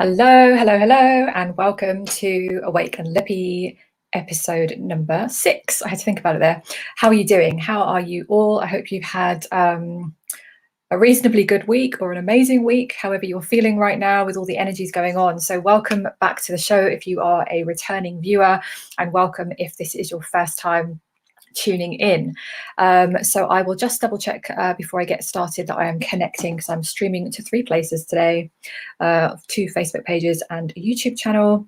Hello, hello, hello, and welcome to Awake and Lippy episode number 6. I had to think about it there. How are you doing? How are you all? I hope you've had a reasonably good week or an amazing week, however you're feeling right now with all the energies going on. So welcome back to the show if you are a returning viewer, and welcome if this is your first time tuning in. So I will just double check before I get started that I am connecting, because I'm streaming to 3 places today, 2 Facebook pages and a YouTube channel.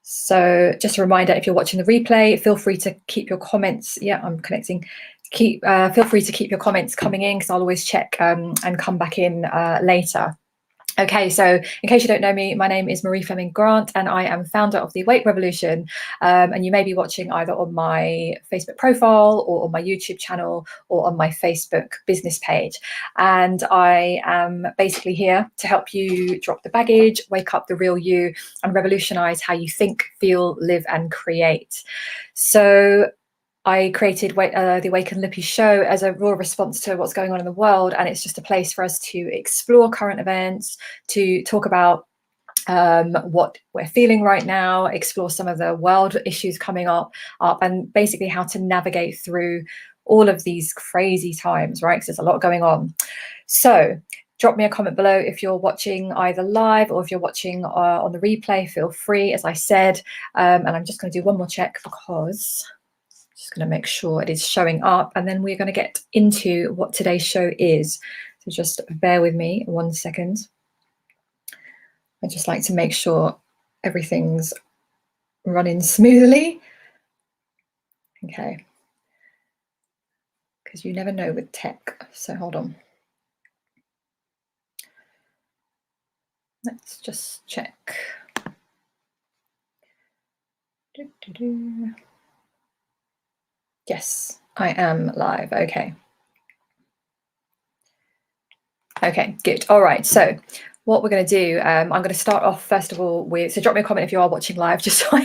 So just a reminder, if you're watching the replay, feel free to keep your comments. Yeah, I'm connecting. Feel free to keep your comments coming in, because I'll always check and come back in later. Okay, so in case you don't know me, my name is Marie Fleming Grant, and I am founder of the Awake Revolution. And you may be watching either on my Facebook profile or on my YouTube channel or on my Facebook business page. And I am basically here to help you drop the baggage, wake up the real you, and revolutionize how you think, feel, live, and create. So I created the Awake and Lippy show as a raw response to what's going on in the world, and it's just a place for us to explore current events, to talk about what we're feeling right now, explore some of the world issues coming up, and basically how to navigate through all of these crazy times, right? Because there's a lot going on. So drop me a comment below if you're watching either live or if you're watching on the replay. Feel free, as I said, and I'm just going to do one more check because just going to make sure it is showing up, and then we're going to get into what today's show is. So just bear with me 1 second. I'd just like to make sure everything's running smoothly. Okay. Because you never know with tech. So hold on. Let's just check. Yes, I am live. Okay. Okay, good. All right. So what we're going to do, I'm going to start off first of all with, so drop me a comment if you are watching live, just so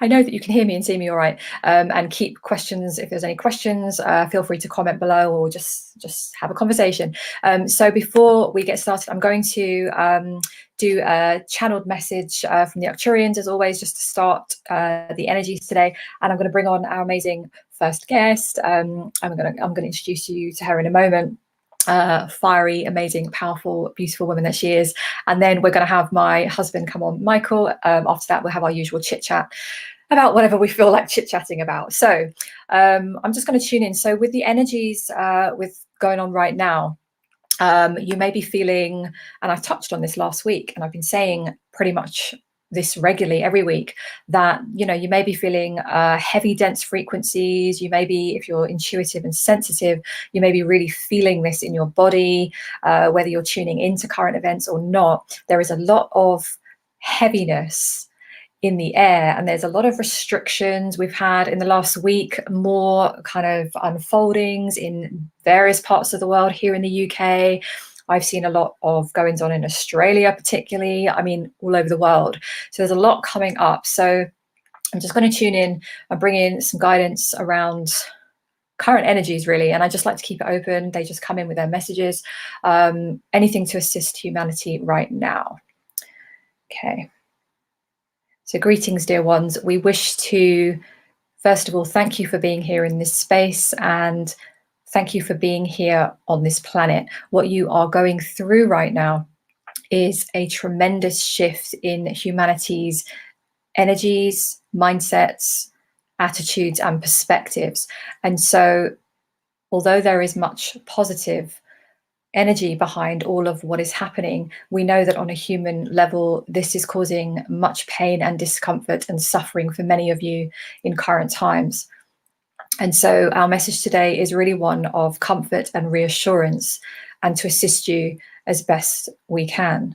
I know that you can hear me and see me all right, and keep questions. If there's any questions, feel free to comment below or just have a conversation. So before we get started, I'm going to do a channeled message from the Arcturians, as always, just to start the energies today. And I'm going to bring on our amazing first guest. I'm going to introduce you to her in a moment. Fiery, amazing, powerful, beautiful woman that she is. And then we're going to have my husband come on, Michael. After that, we'll have our usual chit chat about whatever we feel like chit chatting about. So I'm just going to tune in. So with the energies with going on right now, you may be feeling, and I touched on this last week, and I've been saying pretty much this regularly every week, that you may be feeling heavy, dense frequencies. You may be, if you're intuitive and sensitive, you may be really feeling this in your body, whether you're tuning into current events or not. There is a lot of heaviness in the air, and there's a lot of restrictions. We've had in the last week more kind of unfoldings in various parts of the world. Here in the UK, I've seen a lot of goings on in Australia, particularly, I mean, all over the world. So there's a lot coming up. So I'm just going to tune in and bring in some guidance around current energies, really. And I just like to keep it open. They just come in with their messages, anything to assist humanity right now. Okay. So greetings, dear ones. We wish to, first of all, thank you for being here in this space, and thank you for being here on this planet. What you are going through right now is a tremendous shift in humanity's energies, mindsets, attitudes, and perspectives. And so, although there is much positive energy behind all of what is happening, we know that on a human level, this is causing much pain and discomfort and suffering for many of you in current times. And so our message today is really one of comfort and reassurance, and to assist you as best we can.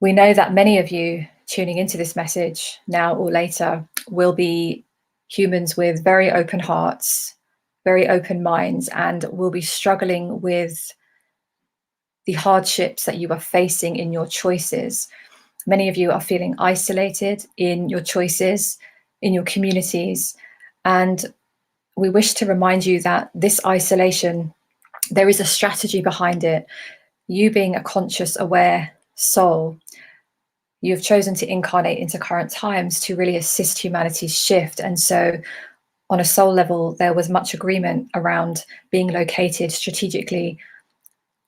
We know that many of you tuning into this message now or later will be humans with very open hearts, very open minds, and will be struggling with the hardships that you are facing in your choices. Many of you are feeling isolated in your choices, in your communities, and we wish to remind you that this isolation, there is a strategy behind it. You being a conscious, aware soul, You have chosen to incarnate into current times to really assist humanity's shift. And so on a soul level, there was much agreement around being located strategically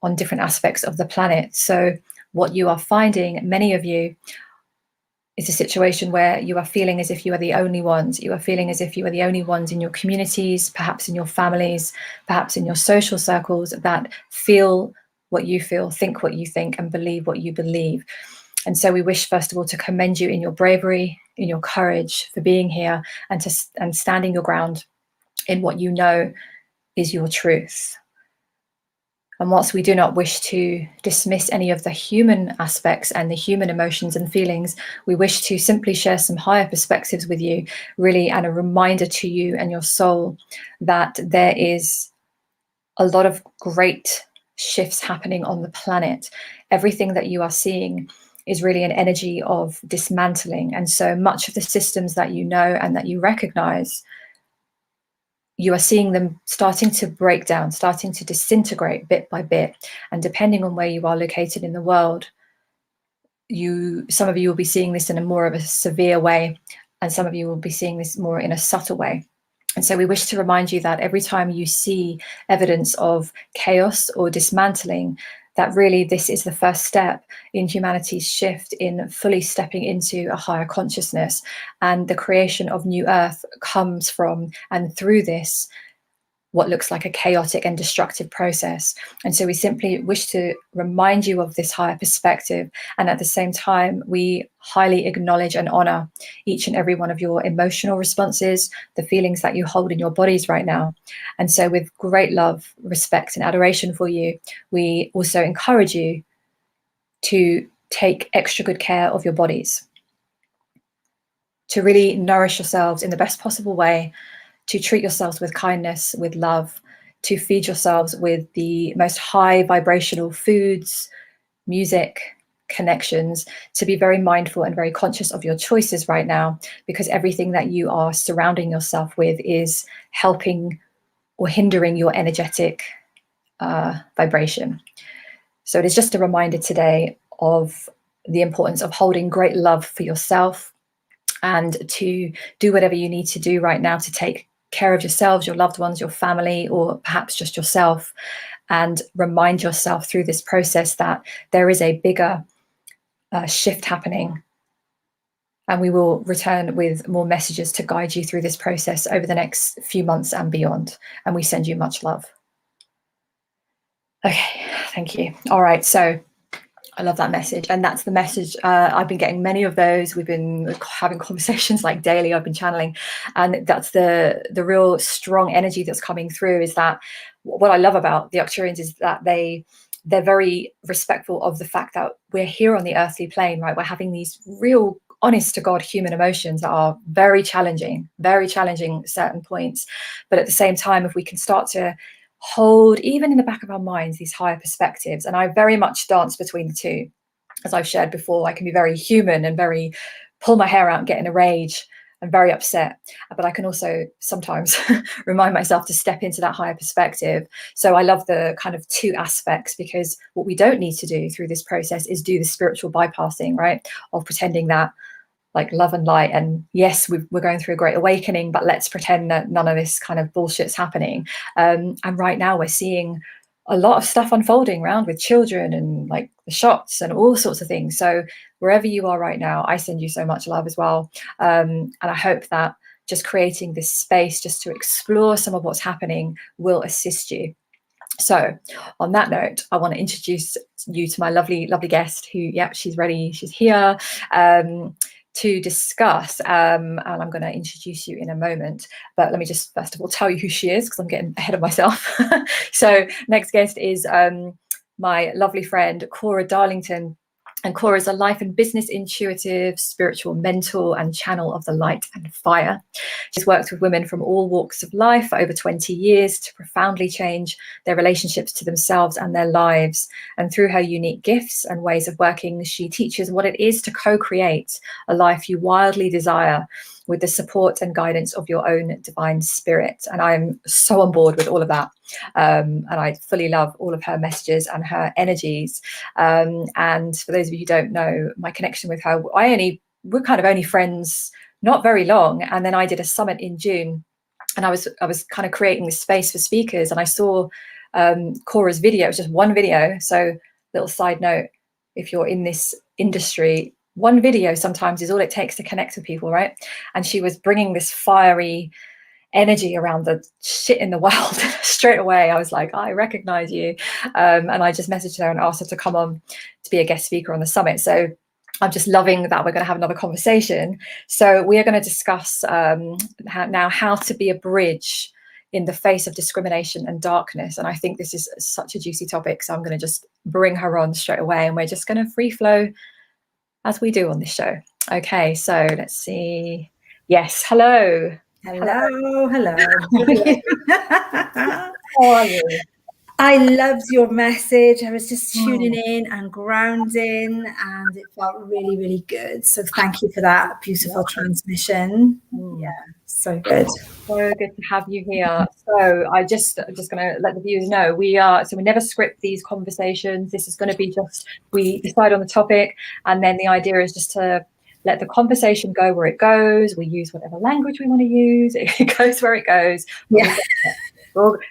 on different aspects of the planet. So what you are finding, many of you, is a situation where you are feeling as if you are the only ones. You are feeling as if you are the only ones in your communities, perhaps in your families, perhaps in your social circles, that feel what you feel, think what you think, and believe what you believe. And so we wish, first of all, to commend you in your bravery, in your courage for being here, and standing your ground in what you know is your truth. And whilst we do not wish to dismiss any of the human aspects and the human emotions and feelings, we wish to simply share some higher perspectives with you, really, and a reminder to you and your soul that there is a lot of great shifts happening on the planet. Everything that you are seeing is really an energy of dismantling. And so much of the systems that you know and that you recognize, you are seeing them starting to break down, starting to disintegrate bit by bit. And depending on where you are located in the world, some of you will be seeing this in a more of a severe way, and some of you will be seeing this more in a subtle way. And so we wish to remind you that every time you see evidence of chaos or dismantling, that really this is the first step in humanity's shift in fully stepping into a higher consciousness. And the creation of new earth comes from and through this, what looks like a chaotic and destructive process. And so we simply wish to remind you of this higher perspective. And at the same time, we highly acknowledge and honor each and every one of your emotional responses, the feelings that you hold in your bodies right now. And so with great love, respect, and adoration for you, we also encourage you to take extra good care of your bodies, to really nourish yourselves in the best possible way, to treat yourselves with kindness, with love, to feed yourselves with the most high vibrational foods, music, connections, to be very mindful and very conscious of your choices right now, because everything that you are surrounding yourself with is helping or hindering your energetic vibration. So it is just a reminder today of the importance of holding great love for yourself, and to do whatever you need to do right now to take care of yourselves, your loved ones, your family, or perhaps just yourself, and remind yourself through this process that there is a bigger shift happening. And we will return with more messages to guide you through this process over the next few months and beyond. And we send you much love. Okay, thank you. All right, so I love that message. And that's the message. I've been getting many of those. We've been having conversations like daily. I've been channeling. And that's the real strong energy that's coming through, is that what I love about the Arcturians is that they're very respectful of the fact that we're here on the earthly plane, right? We're having these real honest to God human emotions that are very challenging at certain points. But at the same time, if we can start to hold, even in the back of our minds, these higher perspectives. And I very much dance between the two. As I've shared before, I can be very human and very pull my hair out and get in a rage and very upset. But I can also sometimes remind myself to step into that higher perspective. So I love the kind of two aspects, because what we don't need to do through this process is do the spiritual bypassing, right? Of pretending that like love and light, and yes, we're going through a great awakening, but let's pretend that none of this kind of bullshit's happening. And right now we're seeing a lot of stuff unfolding around with children and like the shots and all sorts of things. So wherever you are right now, I send you so much love as well. And I hope that just creating this space just to explore some of what's happening will assist you. So on that note, I want to introduce you to my lovely guest who, she's ready, she's here to discuss, and I'm going to introduce you in a moment, but let me just first of all tell you who she is, because I'm getting ahead of myself. So next guest is my lovely friend Cora Darlington. And Cora is a life and business intuitive, spiritual mentor and channel of the light and fire. She's worked with women from all walks of life for over 20 years to profoundly change their relationships to themselves and their lives. And through her unique gifts and ways of working, she teaches what it is to co-create a life you wildly desire with the support and guidance of your own divine spirit. And I'm so on board with all of that. And I fully love all of her messages and her energies. And for those of you who don't know, my connection with her, we're kind of only friends not very long. And then I did a summit in June, and I was kind of creating this space for speakers, and I saw Cora's video. It was just one video. So little side note, if you're in this industry, one video sometimes is all it takes to connect with people, right? And she was bringing this fiery energy around the shit in the world. Straight away I was like, I recognize you. And I just messaged her and asked her to come on to be a guest speaker on the summit. So I'm just loving that we're going to have another conversation. So we are going to discuss how to be a bridge in the face of discrimination and darkness. And I think this is such a juicy topic. So I'm going to just bring her on straight away, and we're just going to free flow as we do on this show. Okay, so let's see. Yes, hello. Hello. How are you? I loved your message. I was just tuning in and grounding, and it felt really, really good. So thank you for that beautiful transmission. Yeah, so good. So good to have you here. So I'm just going to let the viewers know we never script these conversations. This is going to be just, we decide on the topic, and then the idea is just to let the conversation go where it goes. We use whatever language we want to use. It goes where it goes. Yeah.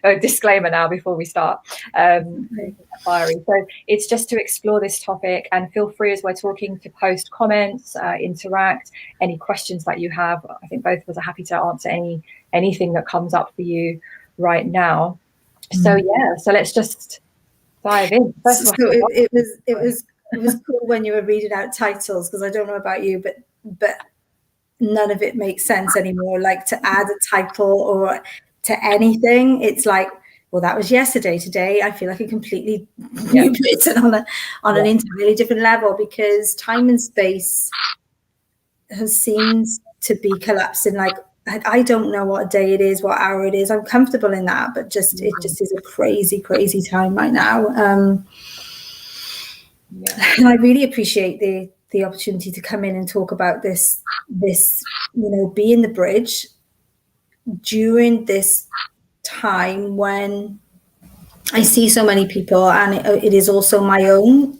A disclaimer now before we start. Fiery. So it's just to explore this topic, and feel free as we're talking to post comments, interact, any questions that you have. I think both of us are happy to answer anything that comes up for you right now. So so let's just dive in. First so it was cool when you were reading out titles, because I don't know about you, but none of it makes sense anymore. Like, to add a title or to anything, it's like, well, that was yesterday. Today I feel like a completely new person on an entirely different level, because time and space seems to be collapsing. Like, I don't know what day it is, what hour it is. I'm comfortable in that, but it just is a crazy time right now. And I really appreciate the opportunity to come in and talk about this, being the bridge during this time when I see so many people, and it is also my own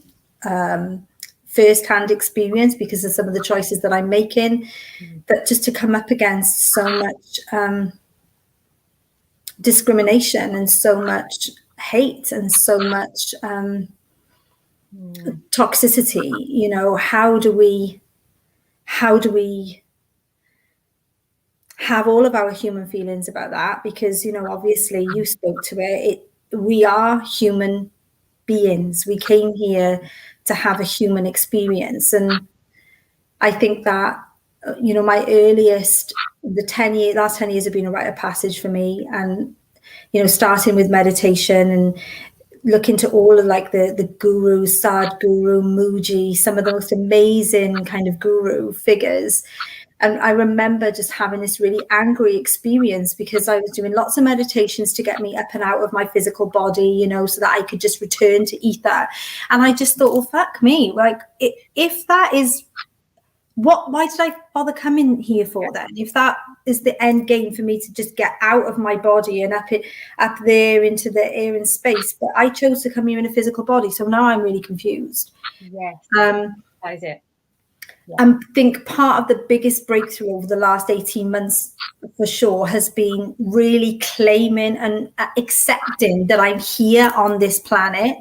first-hand experience because of some of the choices that I'm making, that just to come up against so much discrimination and so much hate and so much toxicity. How do we have all of our human feelings about that? Because obviously you spoke to it. We are human beings. We came here to have a human experience, and I think that my earliest, last 10 years have been a rite of passage for me. And starting with meditation and looking to all of like the gurus, Sadhguru, Mooji, some of the most amazing kind of guru figures. And I remember just having this really angry experience because I was doing lots of meditations to get me up and out of my physical body, so that I could just return to ether. And I just thought, well, fuck me. Like, if that is why did I bother coming here for then? If that is the end game for me to just get out of my body and up there into the air and space. But I chose to come here in a physical body. So now I'm really confused. Yes. That is it. Yeah. I think part of the biggest breakthrough over the last 18 months for sure has been really claiming and accepting that I'm here on this planet,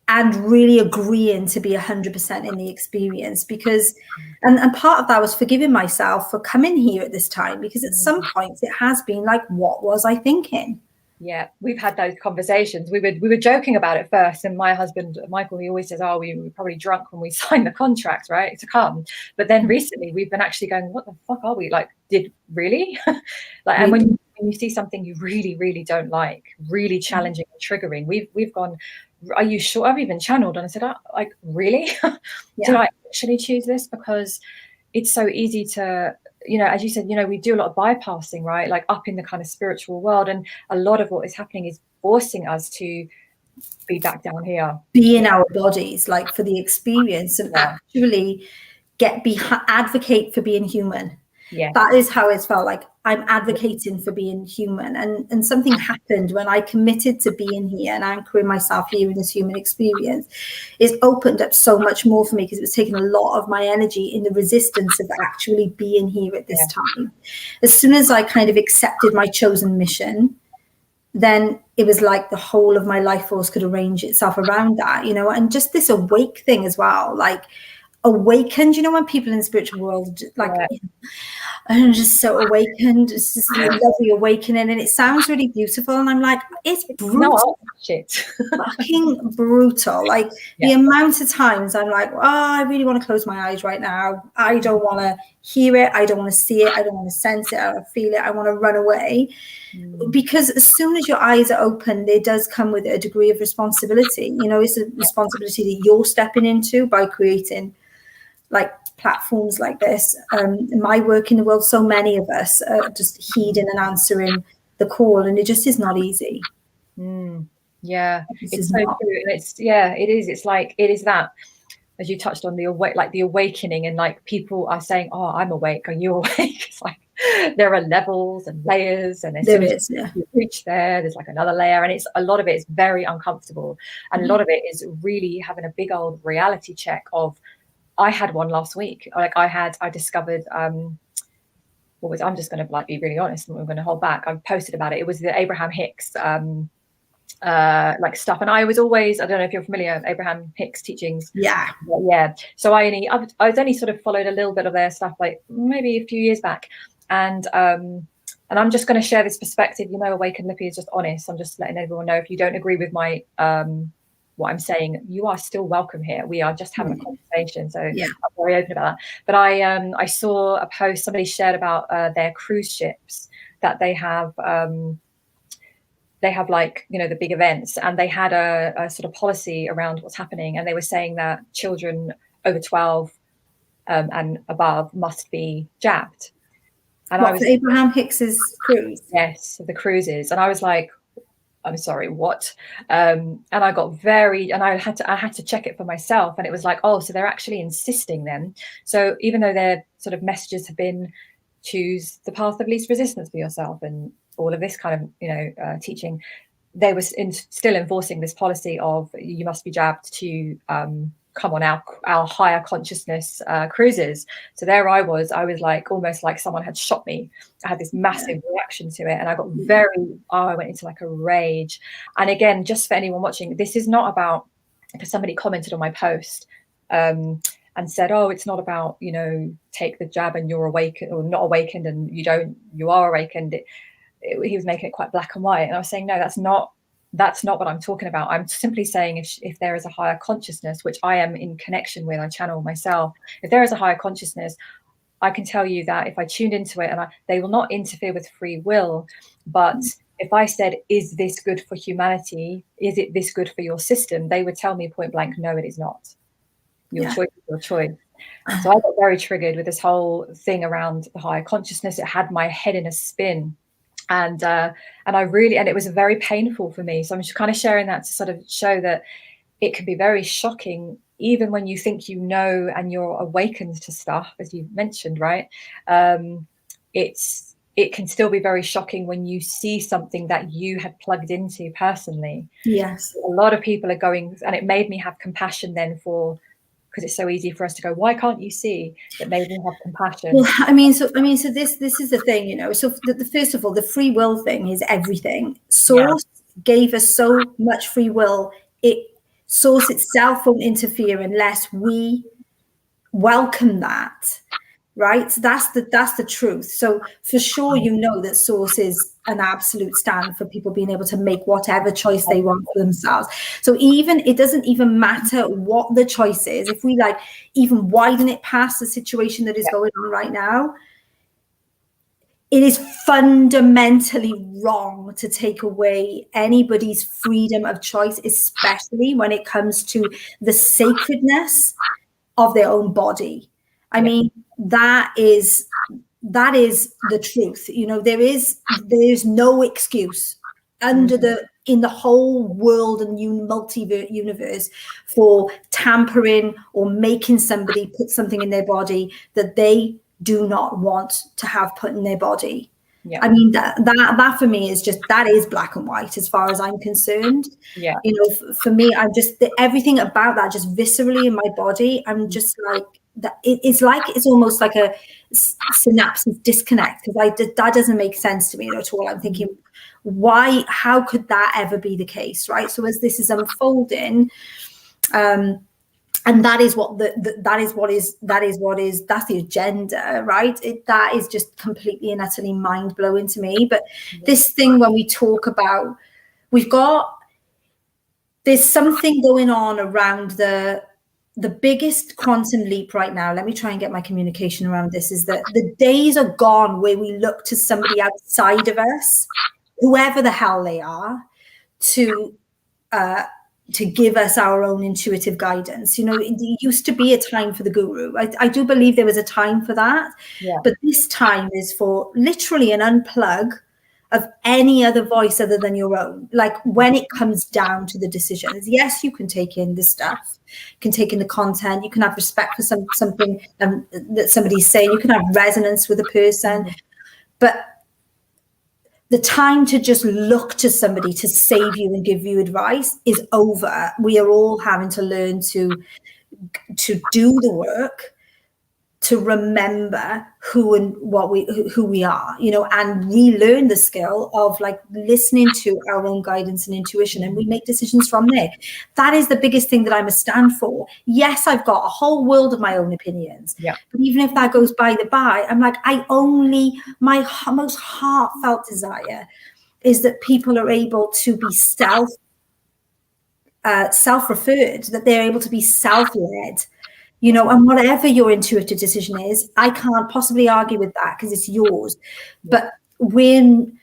and really agreeing to be 100% in the experience, because and part of that was forgiving myself for coming here at this time, because at some points it has been like, what was I thinking? Yeah, we've had those conversations. We were joking about it first, and my husband Michael, he always says, we were probably drunk when we signed the contract, right, to come. But then recently we've been actually going, what the fuck are we, like, did really and when you see something you really, really don't like, really challenging and triggering, we've gone, are you sure? I've even channeled and I said, like, really? Did I actually choose this? Because it's so easy to, as you said, we do a lot of bypassing, right? Like up in the kind of spiritual world. And a lot of what is happening is forcing us to be back down here. Be in our bodies, like for the experience, and actually advocate for being human. Yeah. That is how it's felt. Like I'm advocating for being human, and something happened when I committed to being here and anchoring myself here in this human experience. It's opened up so much more for me, because it was taking a lot of my energy in the resistance of actually being here at this time. As soon as I kind of accepted my chosen mission, then it was like the whole of my life force could arrange itself around that, you know. And just this awake thing as well, like awakened, you know, when people in the spiritual world, like, I'm just so awakened. It's just a lovely awakening, and it sounds really beautiful. And I'm like, it's brutal. Shit. Fucking brutal. Like the amount of times I'm like, oh, I really want to close my eyes right now. I don't want to hear it. I don't want to see it. I don't want to sense it. I don't want to feel it. I want to run away. Because as soon as your eyes are open, there does come with it a degree of responsibility. You know, it's a responsibility that you're stepping into by creating like platforms like this. My work in the world, so many of us are just heeding and answering the call, and it just is not easy. Yeah, it's so true. And it is. It's like, it is that, as you touched on, the awakening, and like people are saying, oh, I'm awake, are you awake? It's like there are levels and layers, and there is, you reach there's like another layer, and it's a lot of it is very uncomfortable, and a lot of it is really having a big old reality check of, I had one last week. Like I discovered I'm just going to like be really honest, and we're going to hold back. I posted about it. It was the Abraham Hicks like stuff, and I was always, I don't know if you're familiar with Abraham Hicks teachings. So I was only sort of followed a little bit of their stuff, like maybe a few years back, and I'm just going to share this perspective. You know, Awakened Lippy is just honest. I'm just letting everyone know, if you don't agree with my what I'm saying, you are still welcome here. We are just having a conversation, so I'm very open about that. But I saw a post somebody shared about their cruise ships, that they have like, you know, the big events, and they had a sort of policy around what's happening, and they were saying that children over 12 and above must be jabbed. And I was Abraham Hicks's cruise. Yes, the cruises, and I was like, I'm sorry, what? And I got and I had to check it for myself, and it was like, oh, so they're actually insisting then. So even though their sort of messages have been, choose the path of least resistance for yourself, and all of this kind of, you know, teaching, they were still enforcing this policy of you must be jabbed to come on our higher consciousness cruises. So there I was like, almost like someone had shot me. I had this massive reaction to it, and I got I went into like a rage. And again, just for anyone watching, this is not about, because somebody commented on my post and said, oh, it's not about, you know, take the jab and you're awakened or not awakened, and you are awakened. He was making it quite black and white, and I was saying, no, that's not what I'm talking about. I'm simply saying, if there is a higher consciousness, which I am in connection with, I channel myself, if there is a higher consciousness, I can tell you that if I tuned into it, and they will not interfere with free will, but if I said, is this good for humanity? Is it this good for your system? They would tell me point blank, no, it is not. Your choice is your choice. So I got very triggered with this whole thing around the higher consciousness. It had my head in a spin. And I really, and it was very painful for me. So I'm just kind of sharing that to sort of show that it can be very shocking, even when you think you know and you're awakened to stuff, as you mentioned, right? It can still be very shocking when you see something that you had plugged into personally. Yes. A lot of people are going, and it made me have compassion then because it's so easy for us to go, why can't you see? That made me have compassion. Well, I mean, so this is the thing, you know. So first of all, the free will thing is everything. Source gave us so much free will. Source itself won't interfere unless we welcome that, right? So that's the truth. So for sure, you know that Source is an absolute stand for people being able to make whatever choice they want for themselves. So it doesn't even matter what the choice is. If we like even widen it past the situation that is going on right now, it is fundamentally wrong to take away anybody's freedom of choice, especially when it comes to the sacredness of their own body. I mean, that is the truth. You know, there is no excuse in the whole world and multiverse universe for tampering or making somebody put something in their body that they do not want to have put in their body. Yeah. I mean, that for me is just, that is black and white as far as I'm concerned. Yeah. You know, for me, I'm just, everything about that just viscerally in my body, I'm just like, that it's like, it's almost like a synapses disconnect, because that doesn't make sense to me at all. I'm thinking, why, how could that ever be the case, right? So as this is unfolding, and that is what that's the agenda, right? That is just completely and utterly mind blowing to me. But this thing, when we talk about, there's something going on around the biggest quantum leap right now. Let me try and get my communication around this. Is that the days are gone where we look to somebody outside of us, whoever the hell they are, to give us our own intuitive guidance. You know, it used to be a time for the guru. I do believe there was a time for that. Yeah. But this time is for literally an unplug of any other voice other than your own. Like, when it comes down to the decisions, yes, you can take in the stuff, you can take in the content, you can have respect for something that somebody's saying, you can have resonance with a person, but the time to just look to somebody to save you and give you advice is over. We are all having to learn to do the work, to remember who we are, you know, and relearn the skill of like listening to our own guidance and intuition, and we make decisions from there. That is the biggest thing that I must stand for. Yes, I've got a whole world of my own opinions, but even if that goes by the by, I'm like, my most heartfelt desire is that people are able to be self-referred, that they're able to be self-led. You know, and whatever your intuitive decision is, I can't possibly argue with that because it's yours. But when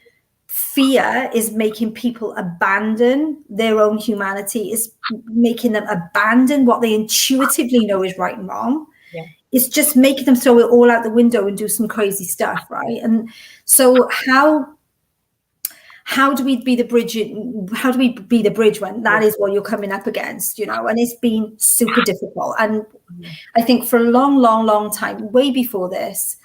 fear is making people abandon their own humanity, is making them abandon what they intuitively know is right and wrong, it's just making them throw it all out the window and do some crazy stuff, right? And so how do we be the bridge? How do we be the bridge when that is what you're coming up against, you know? And it's been super difficult. And I think for a long, long, long time, way before this,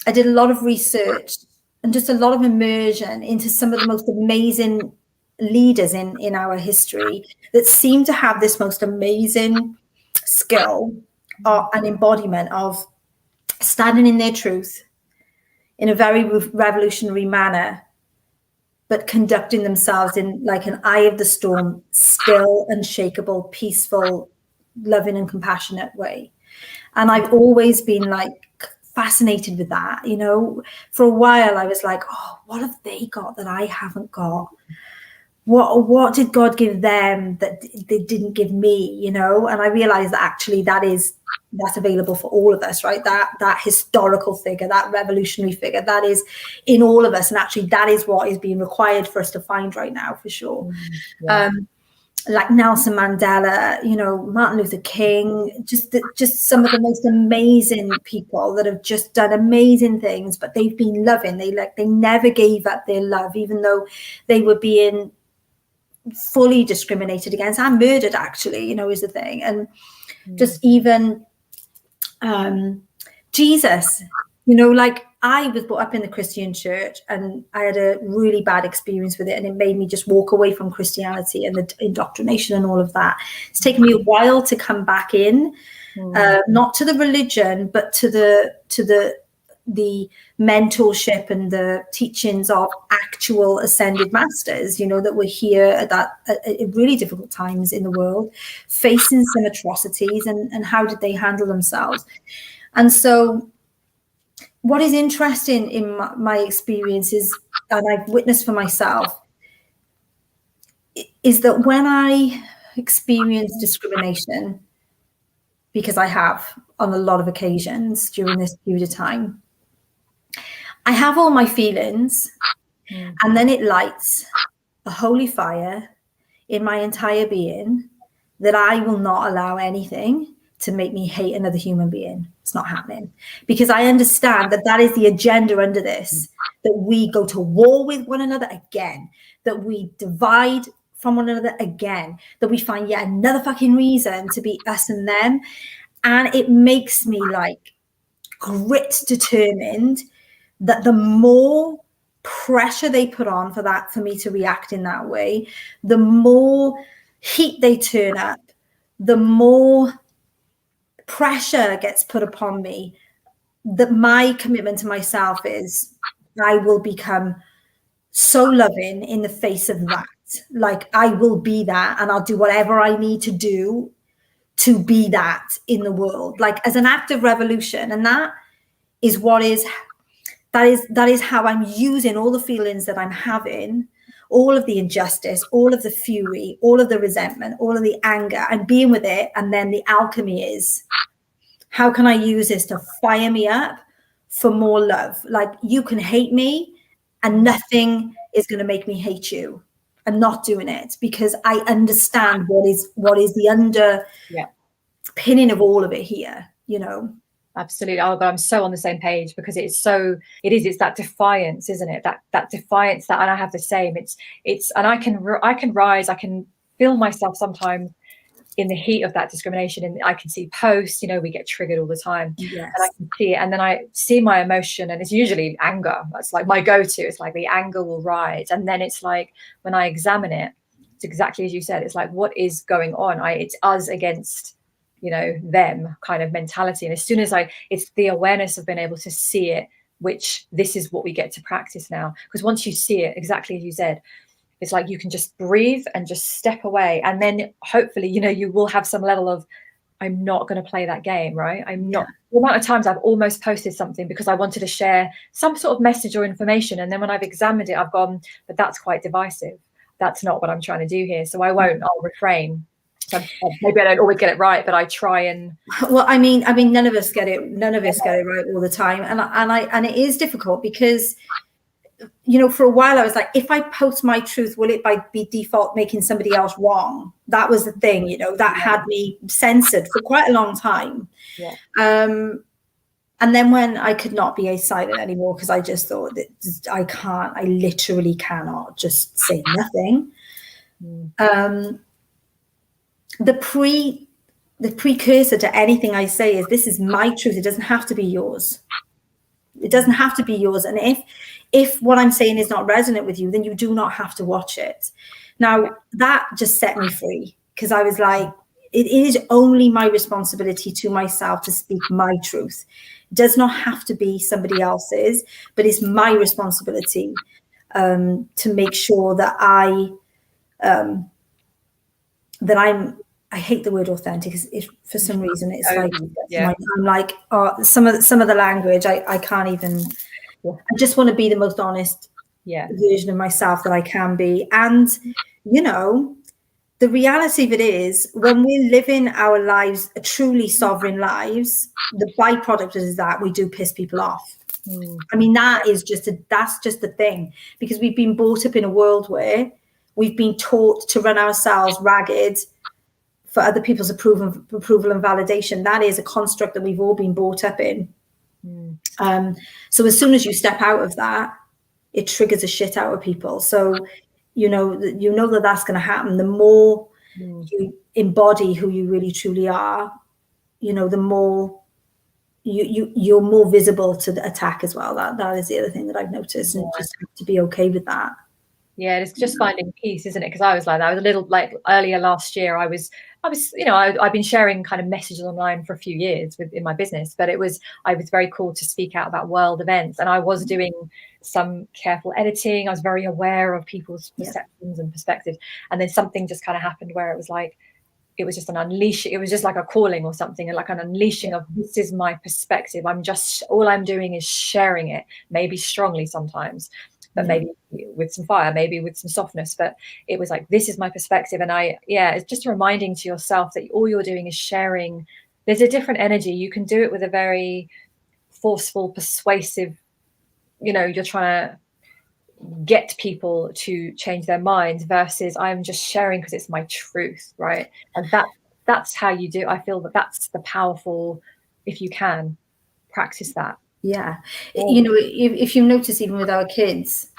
I did a lot of research and just a lot of immersion into some of the most amazing leaders in our history that seem to have this most amazing skill and embodiment of standing in their truth in a very revolutionary manner, but conducting themselves in like an eye of the storm, still, unshakable, peaceful, loving and compassionate way. And I've always been like fascinated with that, you know. For a while I was like, oh, what have they got that I haven't got? What did God give them that they didn't give me, you know? And I realized that actually that's available for all of us, right? That historical figure, that revolutionary figure, that is in all of us. And actually that is what is being required for us to find right now, for sure. Like Nelson Mandela, you know, Martin Luther King, just some of the most amazing people that have just done amazing things, but they've been loving. They never gave up their love, even though they were being fully discriminated against and murdered, actually, you know, is the thing. And just even Jesus, you know, like I was brought up in the Christian church and I had a really bad experience with it, and it made me just walk away from Christianity and the indoctrination and all of that. It's taken me a while to come back in, not to the religion, but to the mentorship and the teachings of actual ascended masters, you know, that were here at really difficult times in the world, facing some atrocities, and how did they handle themselves. And so what is interesting in my experience is, and I've witnessed for myself, is that when I experience discrimination, because I have on a lot of occasions during this period of time, I have all my feelings, and then it lights a holy fire in my entire being that I will not allow anything to make me hate another human being. It's not happening, because I understand that is the agenda under this, that we go to war with one another again, that we divide from one another again, that we find yet another fucking reason to be us and them. And it makes me like grit determined that the more pressure they put on for me to react in that way, the more heat they turn up, the more pressure gets put upon me. That my commitment to myself is I will become so loving in the face of that. Like, I will be that, and I'll do whatever I need to do to be that in the world, like as an act of revolution. And that is how I'm using all the feelings that I'm having, all of the injustice, all of the fury, all of the resentment, all of the anger, and being with it. And then the alchemy is, how can I use this to fire me up for more love? Like, you can hate me and nothing is going to make me hate you. I'm not doing it, because I understand what is the underpinning of all of it here, you know. Absolutely. Oh God, I'm so on the same page, because it's that defiance, isn't it? That defiance that, and I have the same. It's and I can rise. I can feel myself sometimes in the heat of that discrimination, and I can see posts, you know, we get triggered all the time. Yes. And I can see it, and then I see my emotion, and it's usually anger. That's like my go-to. It's like the anger will rise, and then it's like, when I examine it, it's exactly as you said. It's like, what is going on? It's us against, you know, them kind of mentality. And as soon as it's the awareness of being able to see it, which this is what we get to practice now. Because once you see it, exactly as you said, it's like you can just breathe and just step away. And then hopefully, you know, you will have some level of, I'm not going to play that game, right? I'm not. The amount of times I've almost posted something because I wanted to share some sort of message or information. And then when I've examined it, I've gone, but that's quite divisive. That's not what I'm trying to do here. So I won't, I'll refrain. So maybe I don't always get it right, but I try and. Well, I mean, none of us get it. None of us get it right all the time, and it is difficult because, you know, for a while I was like, if I post my truth, will it by default making somebody else wrong? That was the thing, you know, that had me censored for quite a long time. Yeah. And then when I could not be silent anymore, because I just thought that I literally cannot just say nothing. The precursor to anything I say is, this is my truth. It doesn't have to be yours. It doesn't have to be yours. And if what I'm saying is not resonant with you, then you do not have to watch it. Now, that just set me free, because I was like, it is only my responsibility to myself to speak my truth. It does not have to be somebody else's, but it's my responsibility to make sure that I hate the word authentic. If for some reason it's I'm like, some of the language I can't even. I just want to be the most honest version of myself that I can be. And you know, the reality of it is, when we're living our lives, truly sovereign lives, the byproduct is that we do piss people off. I mean, that's just the thing, because we've been brought up in a world where we've been taught to run ourselves ragged for other people's approval and validation. That is a construct that we've all been brought up in. So as soon as you step out of that, it triggers the shit out of people. So you know that that's going to happen. The more you embody who you really truly are, you know, the more you're more visible to the attack as well. That is the other thing that I've noticed, and just have to be okay with that. Yeah, it's just finding peace, isn't it? Because I was like that. I was a little, like, earlier last year, I was, you know, I've been sharing kind of messages online for a few years in my business, but I was very cool to speak out about world events, and I was doing some careful editing. I was very aware of people's perceptions and perspectives, and then something just kind of happened where it was like, it was just an unleash. It was just like a calling or something, and like an unleashing of, this is my perspective. All I'm doing is sharing it, maybe strongly sometimes, but maybe with some fire, maybe with some softness. But it was like, this is my perspective. And it's just reminding to yourself that all you're doing is sharing. There's a different energy. You can do it with a very forceful, persuasive, you know, you're trying to get people to change their minds, versus I'm just sharing because it's my truth, right? And that's how you do. I feel that's the powerful, if you can practice that. Yeah. You know, if you notice, even with our kids,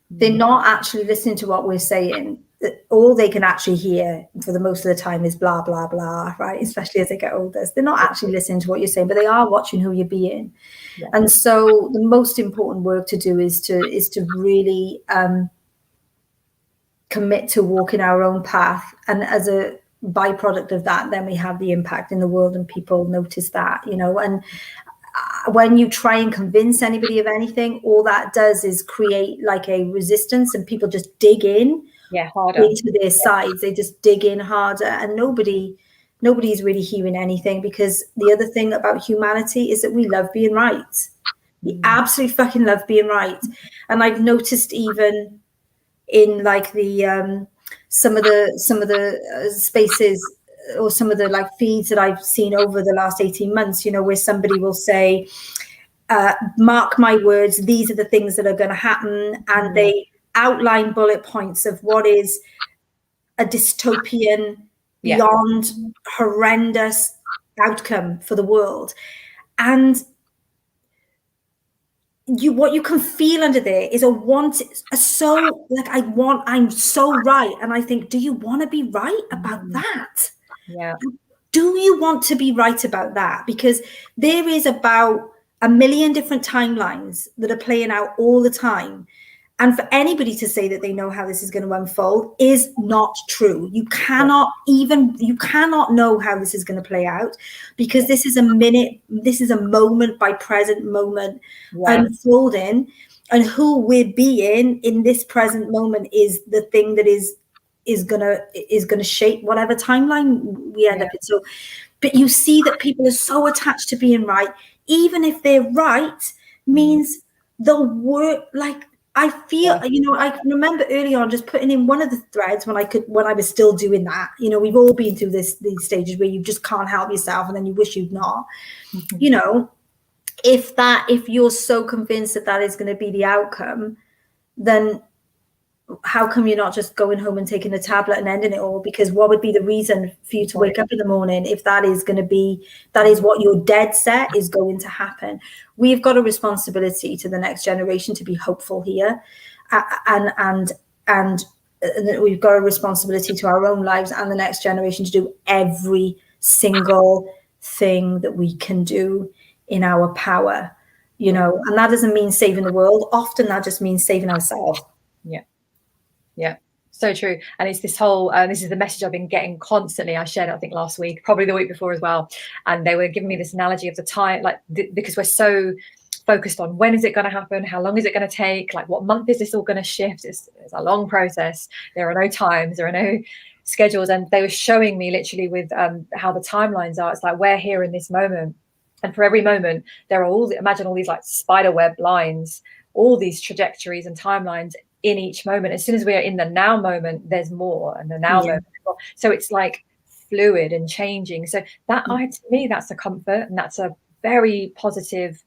they're not actually listening to what we're saying. all they can actually hear for the most of the time is blah, blah, blah, right? Especially as they get older. They're not actually listening to what you're saying, but they are watching who you're being. Yeah. And so the most important work to do is to really commit to walking our own path. And as a byproduct of that, then we have the impact in the world and people notice that, you know. And when you try and convince anybody of anything, all that does is create like a resistance, and people just dig in harder into their sides. They just dig in harder, and nobody's really hearing anything, because the other thing about humanity is that we love being right. We absolutely fucking love being right. And I've noticed even in like the some of the spaces or some of the like feeds that I've seen over the last 18 months, you know, where somebody will say, mark my words, these are the things that are going to happen. And they outline bullet points of what is a dystopian, beyond horrendous outcome for the world. And what you can feel under there is I'm so right. And I think, do you want to be right about that? Yeah. Do you want to be right about that? Because there is about 1 million different timelines that are playing out all the time. And for anybody to say that they know how this is going to unfold is not true. You cannot know how this is going to play out, because this is a moment by present moment unfolding, and who we're being in this present moment is the thing that is gonna shape whatever timeline we end up in. So, but you see that people are so attached to being right, even if they're right means they'll work like. I feel, you know, I can remember early on just putting in one of the threads when I was still doing that. You know, we've all been through these stages where you just can't help yourself, and then you wish you'd not. You know, if you're so convinced that is going to be the outcome, then how come you're not just going home and taking a tablet and ending it all? Because what would be the reason for you to wake up in the morning if that is what your dead set is going to happen? We've got a responsibility to the next generation to be hopeful here, and we've got a responsibility to our own lives and the next generation to do every single thing that we can do in our power, you know. And that doesn't mean saving the world. Often that just means saving ourselves. Yeah, so true. And it's this whole, this is the message I've been getting constantly. I shared it, I think, last week, probably the week before as well. And they were giving me this analogy of the time, like, because we're so focused on when is it going to happen? How long is it going to take? Like, what month is this all going to shift? It's a long process. There are no times, there are no schedules. And they were showing me literally with how the timelines are. It's like, we're here in this moment. And for every moment, there are imagine all these like spider web lines, all these trajectories and timelines in each moment. As soon as we are in the now moment, there's more, and the now moment. So it's like fluid and changing. So that to me, that's a comfort, and that's a very positive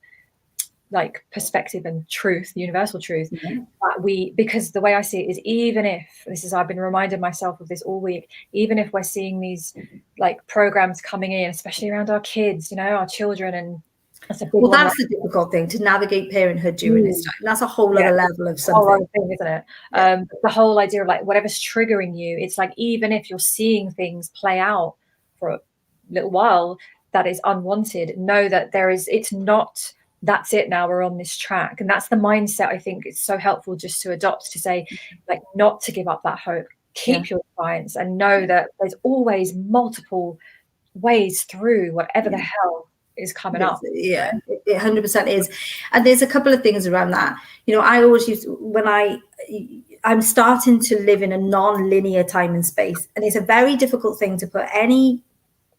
like perspective and truth, universal truth. That because the way I see it is, even if I've been reminding myself of this all week, even if we're seeing these like programs coming in, especially around our kids, you know, our children, and that's the difficult thing, to navigate parenthood during this time. That's a whole other level of something, whole other thing, isn't it? The whole idea of like whatever's triggering you, it's like, even if you're seeing things play out for a little while that is unwanted, know that it's not, that's it, now we're on this track. And that's the mindset I think it's so helpful just to adopt, to say like, not to give up that hope, keep your defiance, and know that there's always multiple ways through whatever the hell is coming up. Yeah, it 100% is. And there's a couple of things around that. You know, I always use, when I'm starting to live in a non-linear time and space, and it's a very difficult thing to put any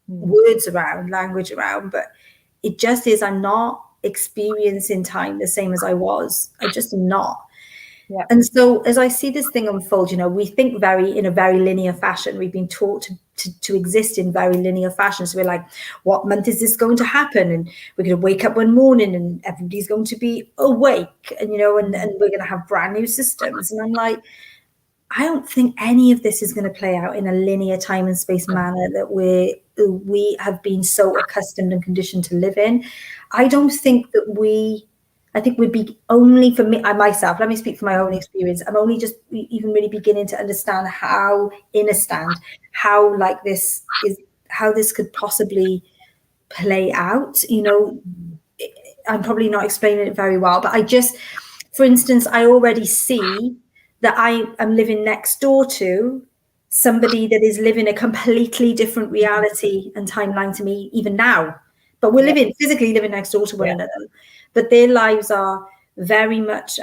words around, language around, but it just is. I'm not experiencing time the same as I was. I just am not. Yeah. And so as I see this thing unfold, you know, we think in a very linear fashion. We've been taught to exist in very linear fashion. So we're like, what month is this going to happen? And we're going to wake up one morning and everybody's going to be awake, and, you know, and we're going to have brand new systems. And I'm like, I don't think any of this is going to play out in a linear time and space manner that we have been so accustomed and conditioned to live in. I don't think I think would be only for me, myself, let me speak for my own experience. I'm only just even really beginning to understand how how like this is, how this could possibly play out. You know, I'm probably not explaining it very well, but I just, for instance, I already see that I am living next door to somebody that is living a completely different reality and timeline to me even now. But we're physically living next door to one another. But their lives are very much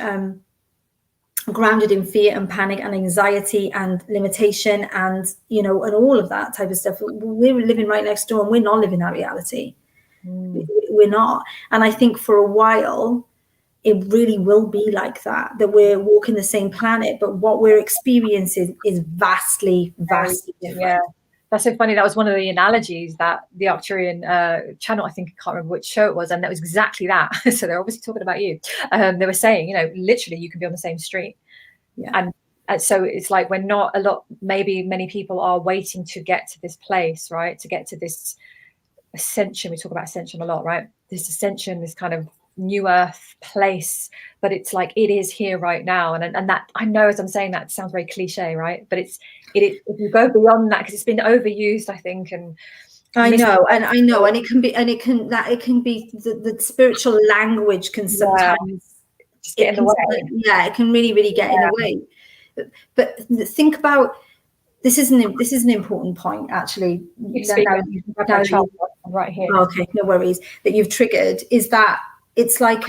grounded in fear and panic and anxiety and limitation and, you know, and all of that type of stuff. We're living right next door and we're not living that reality. We're not. And I think for a while, it really will be like that we're walking the same planet, but what we're experiencing is vastly different. Yeah, that's so funny. That was one of the analogies that the Arcturian channel, I think, I can't remember which show it was, and that was exactly that. So they're obviously talking about you. They were saying, you know, literally you can be on the same street. And so it's like we're not maybe many people are waiting to get to this place, right? To get to this ascension. We talk about ascension a lot, right? This ascension, this kind of new earth place, but it's like it is here right now. And that, I know as I'm saying that, it sounds very cliche, right? But it if you go beyond that, because it's been overused, I think, and I know, and it can be, the spiritual language can sometimes just get in the way. Yeah, it can really get in the way. But think about, this is an important point, actually. Right here. Okay, no worries. That you've triggered is that it's like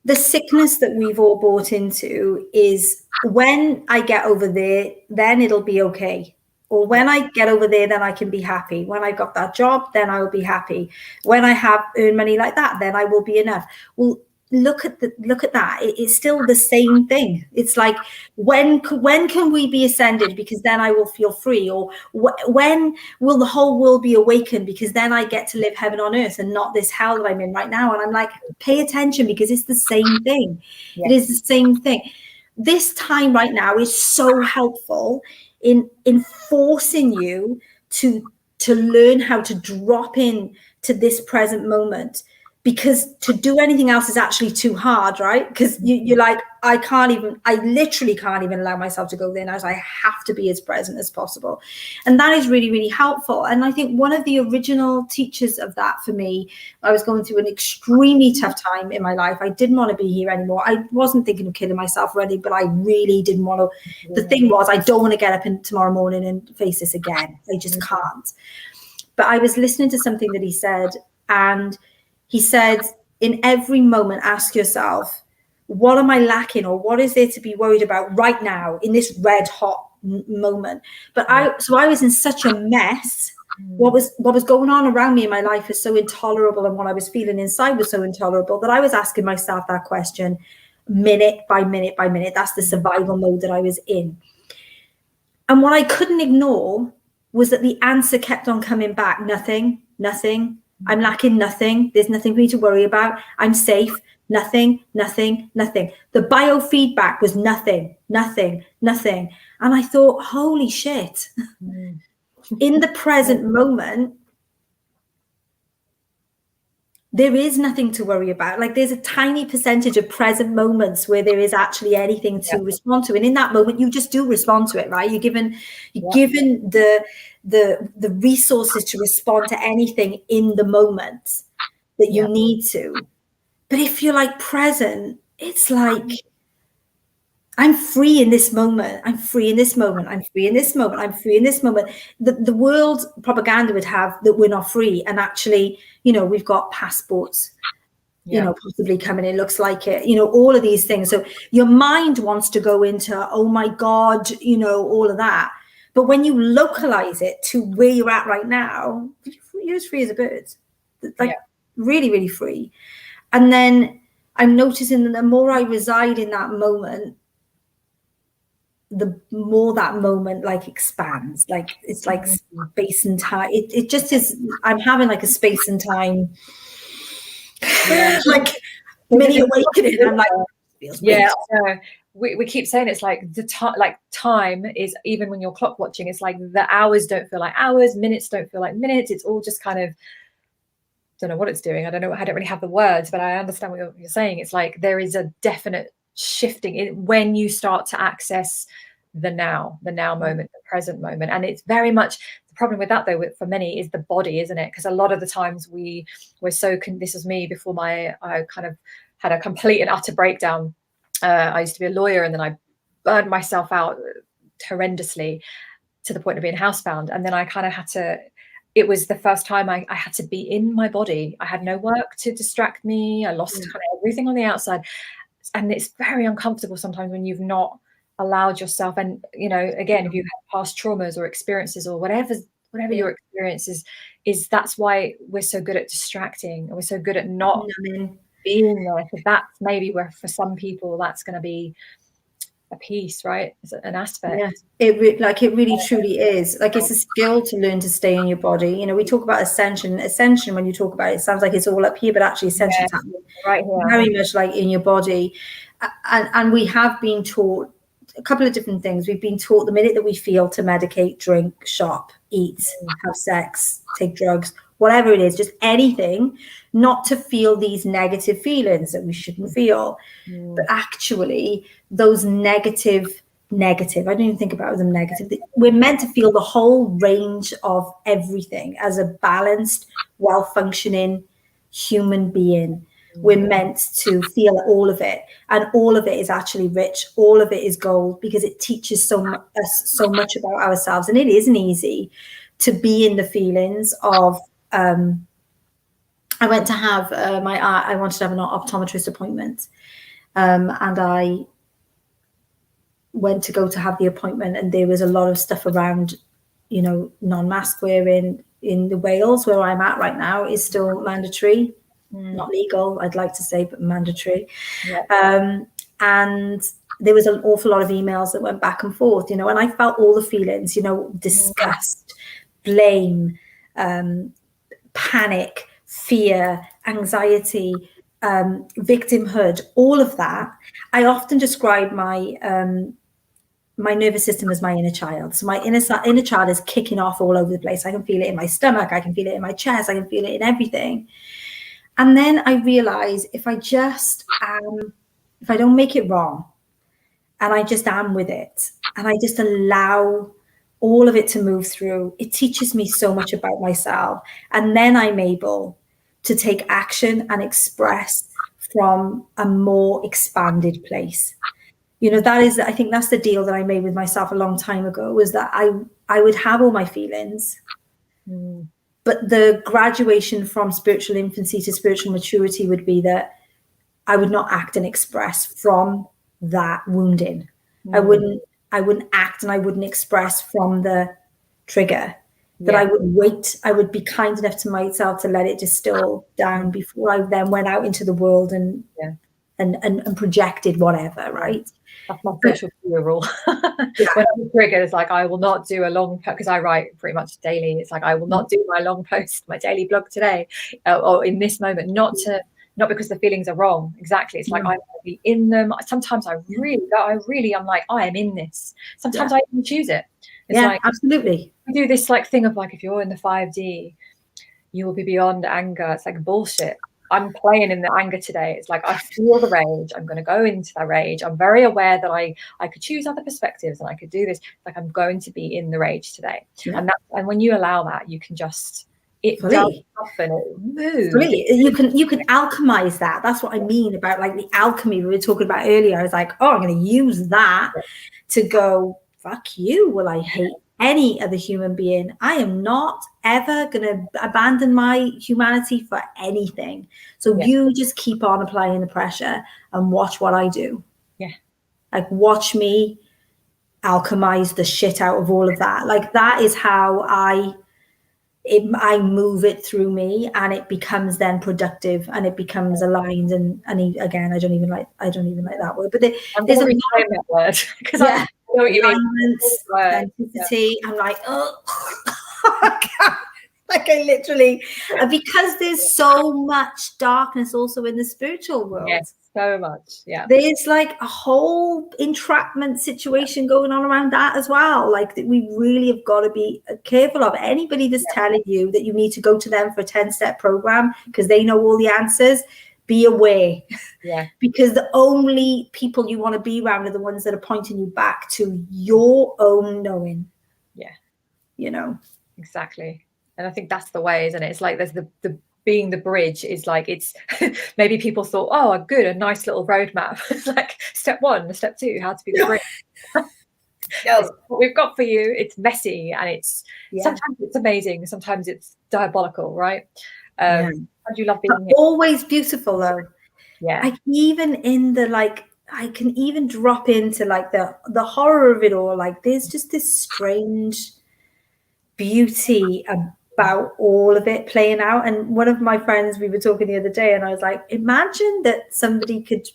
the sickness that we've all bought into is, when I get over there, then it'll be okay. Or when I get over there, then I can be happy. When I got that job, then I will be happy. When I have earned money like that, then I will be enough. Well, look at that. It's still the same thing. It's like, when can we be ascended, because then I will feel free? Or when will the whole world be awakened, because then I get to live heaven on earth and not this hell that I'm in right now? And I'm like, pay attention, because it's the same thing. It is the same thing. This time right now is so helpful in forcing you to learn how to drop in to this present moment, because to do anything else is actually too hard, right? Because you're like, I literally can't even allow myself to go there now. So I have to be as present as possible. And that is really, really helpful. And I think one of the original teachers of that for me, I was going through an extremely tough time in my life. I didn't want to be here anymore. I wasn't thinking of killing myself already, but I really didn't want to. The thing was, I don't want to get up tomorrow morning and face this again. I just can't. But I was listening to something that he said, and he said, in every moment, ask yourself, what am I lacking, or what is there to be worried about right now in this red hot moment? But I was in such a mess. What was going on around me in my life is so intolerable, and what I was feeling inside was so intolerable, that I was asking myself that question minute by minute by minute. That's the survival mode that I was in. And what I couldn't ignore was that the answer kept on coming back. Nothing. I'm lacking nothing. There's nothing for me to worry about. I'm safe. Nothing. The biofeedback was nothing. And I thought, holy shit. In the present moment, there is nothing to worry about. Like, there's a tiny percentage of present moments where there is actually anything to respond to. And in that moment, you just do respond to it, right? You're given the resources to respond to anything in the moment that you need to. But if you're like present, it's like, I'm free in this moment. I'm free in this moment. The world propaganda would have that we're not free. And actually, you know, we've got passports, you know, possibly coming in, looks like it, you know, all of these things. So your mind wants to go into, oh my God, you know, all of that. But when you localize it to where you're at right now, you're as free as a bird, like really, really free. And then I'm noticing that the more I reside in that moment, the more that moment like expands. Like, it's like space and time. It just is. I'm having like a space and time, like mini awakening. I'm like, feels weird. We keep saying it's like time is, even when you're clock watching, it's like the hours don't feel like hours, minutes don't feel like minutes. It's all just kind of don't know what it's doing. I don't really have the words, but I understand what you're saying. It's like there is a definite shifting in when you start to access the now moment, the present moment. And it's very much the problem with that, though, for many, is the body, isn't it? Because a lot of the times we're so this is me before I kind of had a complete and utter breakdown. I used to be a lawyer, and then I burned myself out horrendously to the point of being housebound. And then I kind of had to, it was the first time I had to be in my body. I had no work to distract me. I lost kind of everything on the outside. And it's very uncomfortable sometimes when you've not allowed yourself. And, you know, again, if you have past traumas or experiences or whatever your experience is that's why we're so good at distracting, and we're so good at not being there. So that's maybe where for some people that's going to be a piece, right? It's an aspect. Yeah, it really truly is. Like, it's a skill to learn to stay in your body. You know, we talk about ascension. When you talk about it, it sounds like it's all up here, but actually ascension's happening right here, very much like in your body. And we have been taught a couple of different things. We've been taught the minute that we feel to medicate, drink, shop, eat, have sex, take drugs, whatever it is, just anything, not to feel these negative feelings that we shouldn't feel. But actually, those negative, I don't even think about them negative. We're meant to feel the whole range of everything as a balanced, well-functioning human being. We're meant to feel all of it, and all of it is actually rich. All of it is gold, because it teaches us so much about ourselves. And it isn't easy to be in the feelings of. I went to have I wanted to have an optometrist appointment, and I went to go to have the appointment, and there was a lot of stuff around, you know, non-mask wearing in the Wales where I'm at right now is still mandatory. Not legal, I'd like to say, but mandatory. And there was an awful lot of emails that went back and forth, you know, and I felt all the feelings, you know, disgust, blame, panic, fear, anxiety, victimhood, all of that. I often describe my nervous system as my inner child. So my inner child is kicking off all over the place. I can feel it in my stomach, I can feel it in my chest, I can feel it in everything. And then I realize if I don't make it wrong, and I just am with it, and I just allow all of it to move through, it teaches me so much about myself. And then I'm able to take action and express from a more expanded place. You know, I think that's the deal that I made with myself a long time ago, was that I would have all my feelings, but the graduation from spiritual infancy to spiritual maturity would be that I would not act and express from that wounding. I wouldn't act and I wouldn't express from the trigger. That I would wait. I would be kind enough to myself to let it distill down before I then went out into the world and projected whatever. Right. That's my social media rule. When I'm triggered, it's like I will not do a long post, because I write pretty much daily. It's like I will not do my long post, my daily blog today, or in this moment, not because the feelings are wrong. Exactly. It's like I want to be in them. Sometimes I'm like, I am in this. Sometimes I even choose it. It's like, absolutely. We do this like thing of like, if you're in the 5D, you will be beyond anger. It's like bullshit. I'm playing in the anger today. It's like, I feel the rage. I'm going to go into that rage. I'm very aware that I could choose other perspectives and I could do this. Like, I'm going to be in the rage today. And when you allow that, you can just, it does soften, it moves. You can alchemize that. That's what I mean about like the alchemy we were talking about earlier. I was like, I'm going to use that to go, fuck you. Will I hate any other human being? I am not ever going to abandon my humanity for anything. So you just keep on applying the pressure and watch what I do. Like, watch me alchemize the shit out of all of that. Like, that is how I move it through me, and it becomes then productive, and it becomes aligned. And again, I don't even like that word, but there's a lot of that word, because I know what you mean. Authenticity. I'm like, like I literally, because there's so much darkness also in the spiritual world. Yes, So much. Yeah. There's like a whole entrapment situation going on around that as well. Like that we really have got to be careful of. Anybody that's telling you that you need to go to them for a 10-step program because they know all the answers, be aware. Yeah. Because the only people you want to be around are the ones that are pointing you back to your own knowing. Yeah. You know. Exactly. And I think that's the way, isn't it? It's like there's the being the bridge is like, it's maybe people thought, oh, good, a nice little roadmap. It's like step 1, step 2, how to be the bridge. Yes, what we've got for you, it's messy and it's sometimes it's amazing, sometimes it's diabolical, right? How do you love being here? Always beautiful though. Yeah. Like even in the like, I can even drop into like the horror of it all. Like there's just this strange beauty about all of it playing out. And one of my friends, we were talking the other day, and I was like, imagine that somebody could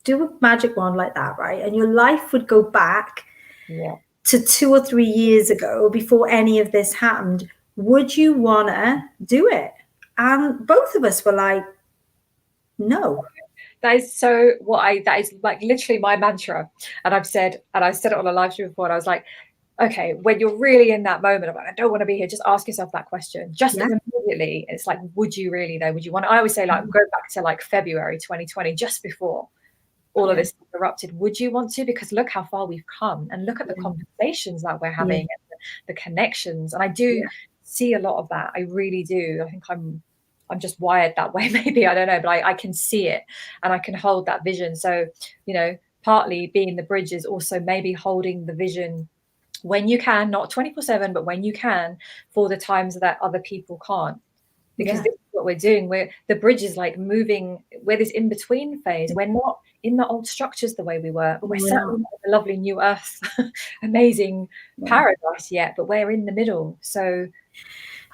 do a magic wand like that, right? And your life would go back to 2 or 3 years ago before any of this happened. Would you want to do it? And both of us were like, no. That is so that is like literally my mantra. And I said it on a live stream before, and I was like, okay, when you're really in that moment of, I don't want to be here, just ask yourself that question. Just immediately, it's like, would you really though? Would you want to? I always say, like, go back to like February 2020, just before all of this erupted. Would you want to? Because look how far we've come, and look at the conversations that we're having, and the connections. And I do see a lot of that. I really do. I think I'm just wired that way, maybe, I don't know, but I can see it and I can hold that vision. So, you know, partly being the bridge is also maybe holding the vision when you can, not 24/7, but when you can, for the times that other people can't. Because this is what we're doing. The bridge is like moving, we're this in-between phase. We're not in the old structures the way we were, but we're certainly not in the lovely new earth, amazing paradise yet, but we're in the middle. So,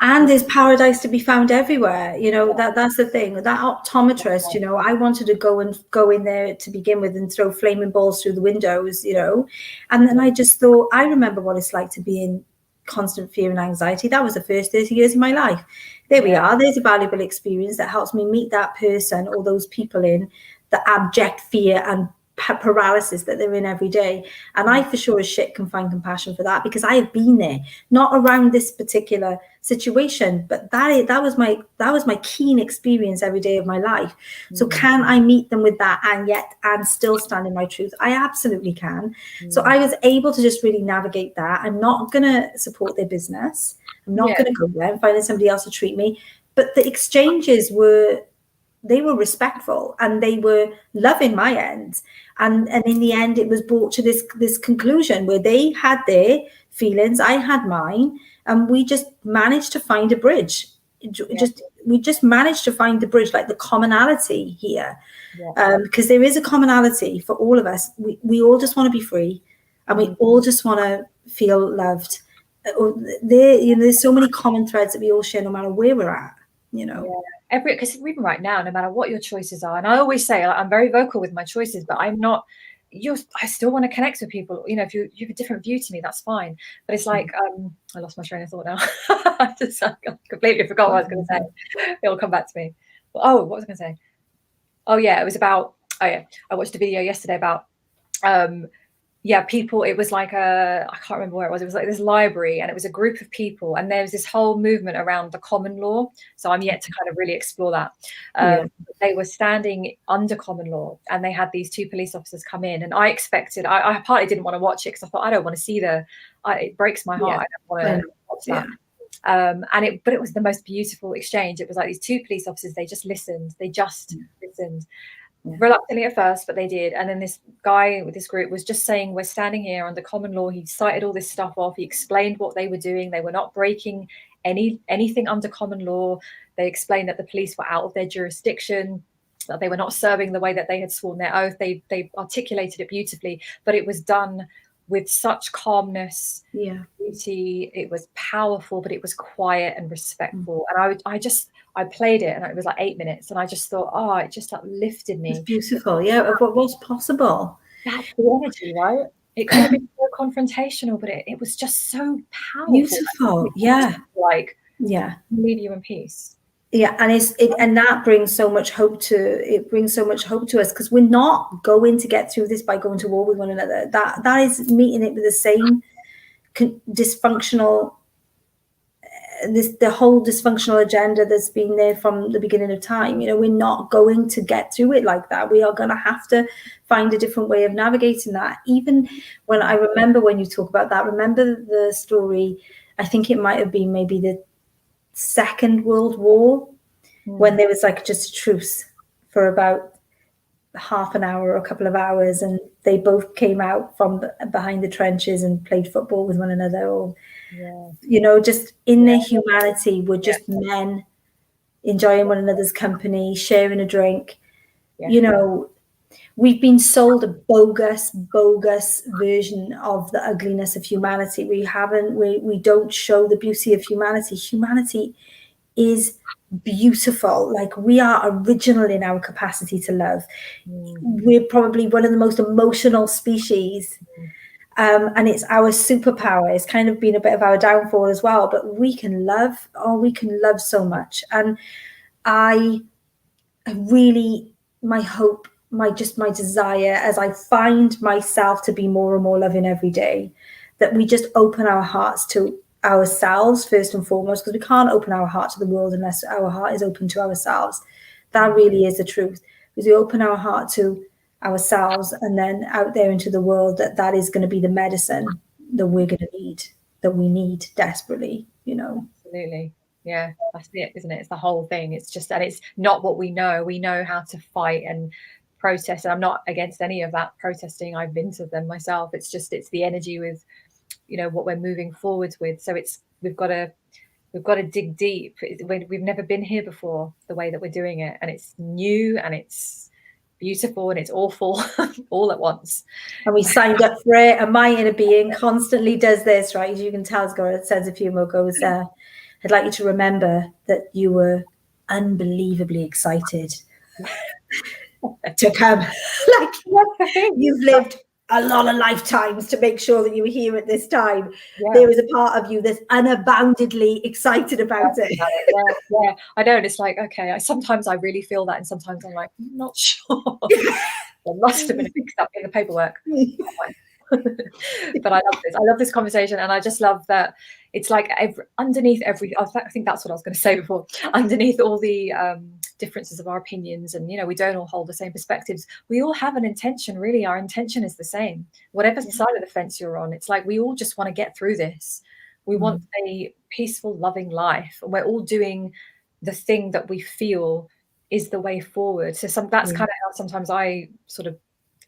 and there's paradise to be found everywhere. You know, that's the thing. That optometrist, you know, I wanted to go in there to begin with and throw flaming balls through the windows, you know. And then I just thought, I remember what it's like to be in constant fear and anxiety. That was the first 30 years of my life. There we are. There's a valuable experience that helps me meet that person or those people in the abject fear and paralysis that they're in every day. And I for sure as shit can find compassion for that, because I have been there, not around this particular situation, but that was my keen experience every day of my life. So can I meet them with that and still stand in my truth? I absolutely can. So I was able to just really navigate that. I'm not gonna support their business. I'm not gonna go there and finding somebody else to treat me. But the exchanges were respectful and they were loving my end. And in the end, it was brought to this conclusion where they had their feelings, I had mine, and we just managed to find a bridge. We just managed to find the bridge, like the commonality here, because there is a commonality for all of us. We all just want to be free, and we all just want to feel loved. There's so many common threads that we all share, no matter where we're at. You know, because even right now, no matter what your choices are, and I always say, like, I'm very vocal with my choices, but I'm not. I still want to connect with people. You know, if you have a different view to me, that's fine. But it's like, I lost my train of thought now. I completely forgot what I was going to say. It'll come back to me. Oh, what was I going to say? Oh yeah, it was about. Oh yeah, I watched a video yesterday about. People, it was like I can't remember where it was. It was like this library, and it was a group of people, and there was this whole movement around the common law. So I'm yet to kind of really explore that. They were standing under common law, and they had these 2 police officers come in, and I expected, I partly didn't want to watch it because I thought, I don't want to see it breaks my heart. I don't want to watch that. But it was the most beautiful exchange. It was like these 2 police officers, they just listened. Reluctantly at first, but they did. And then this guy with this group was just saying, we're standing here under common law. He cited all this stuff off. He explained what they were doing. They were not breaking anything under common law. They explained that the police were out of their jurisdiction, that they were not serving the way that they had sworn their oath. They articulated it beautifully, but it was done with such calmness, beauty. It was powerful, but it was quiet and respectful. And I played it, and it was like 8 minutes, and I just thought, it just uplifted me. It's beautiful, of what was possible. That's the energy, right? It could have been so confrontational, but it was just so powerful. Beautiful, leave you in peace. Yeah, and and that brings so much hope to us, because we're not going to get through this by going to war with one another. That is meeting it with the same dysfunctional, the whole dysfunctional agenda that's been there from the beginning of time. You know, we're not going to get through it like that. We are going to have to find a different way of navigating that. Even when I remember when you talk about that, remember the story, I think it might have been maybe the Second World War, when there was like just a truce for about half an hour or a couple of hours, and they both came out from behind the trenches and played football with one another, or you know, just in their humanity, were just men enjoying one another's company, sharing a drink. You know, we've been sold a bogus version of the ugliness of humanity. We don't show the beauty of humanity. Humanity is beautiful. Like, we are original in our capacity to love. We're probably one of the most emotional species, and it's our superpower. It's kind of been a bit of our downfall as well, but we can love. We can love so much. And I really, my hope, my desire, as I find myself to be more and more loving every day, that we just open our hearts to ourselves first and foremost, because we can't open our heart to the world unless our heart is open to ourselves. That really is the truth. Because we open our heart to ourselves, and then out there into the world, that is going to be the medicine that we're going to need, that we need desperately, you know. Absolutely. Yeah, that's it, isn't it? It's the whole thing. It's just, and it's not what we know. We know how to fight and protest, and I'm not against any of that protesting. I've been to them myself. It's just, it's the energy with, you know, what we're moving forwards with. So it's, we've got to dig deep. We've never been here before, the way that we're doing it, and it's new and it's beautiful and it's awful all at once. And we signed up for it. And my inner being constantly does this, right? As you can tell, it's got a sense of humor. Goes, I'd like you to remember that you were unbelievably excited to come. Like, you've lived a lot of lifetimes to make sure that you were here at this time. There is a part of you that's unboundedly excited about it. Yeah, I know. And it's like, okay, sometimes I really feel that, and sometimes I'm like, I'm not sure. There must have been a mix up in the paperwork. But I love this conversation, and I just love that it's like underneath every, I think that's what I was going to say before, underneath all the differences of our opinions, and, you know, we don't all hold the same perspectives, we all have an intention. Really, our intention is the same, whatever side of the fence you're on. It's like, we all just want to get through this. We want a peaceful, loving life, and we're all doing the thing that we feel is the way forward. So that's kind of how sometimes I sort of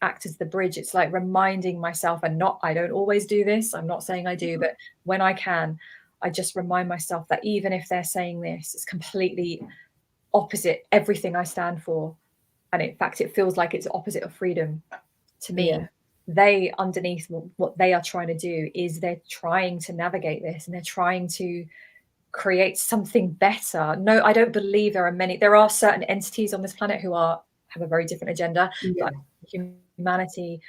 act as the bridge. It's like reminding myself, and I don't always do this, I'm not saying I do, but when I can, I just remind myself that even if they're saying this, it's completely opposite everything I stand for, and in fact it feels like it's opposite of freedom to me. They, underneath what they are trying to do, is they're trying to navigate this, and they're trying to create something better. No, I don't believe there are certain entities on this planet who have a very different agenda. But humanity,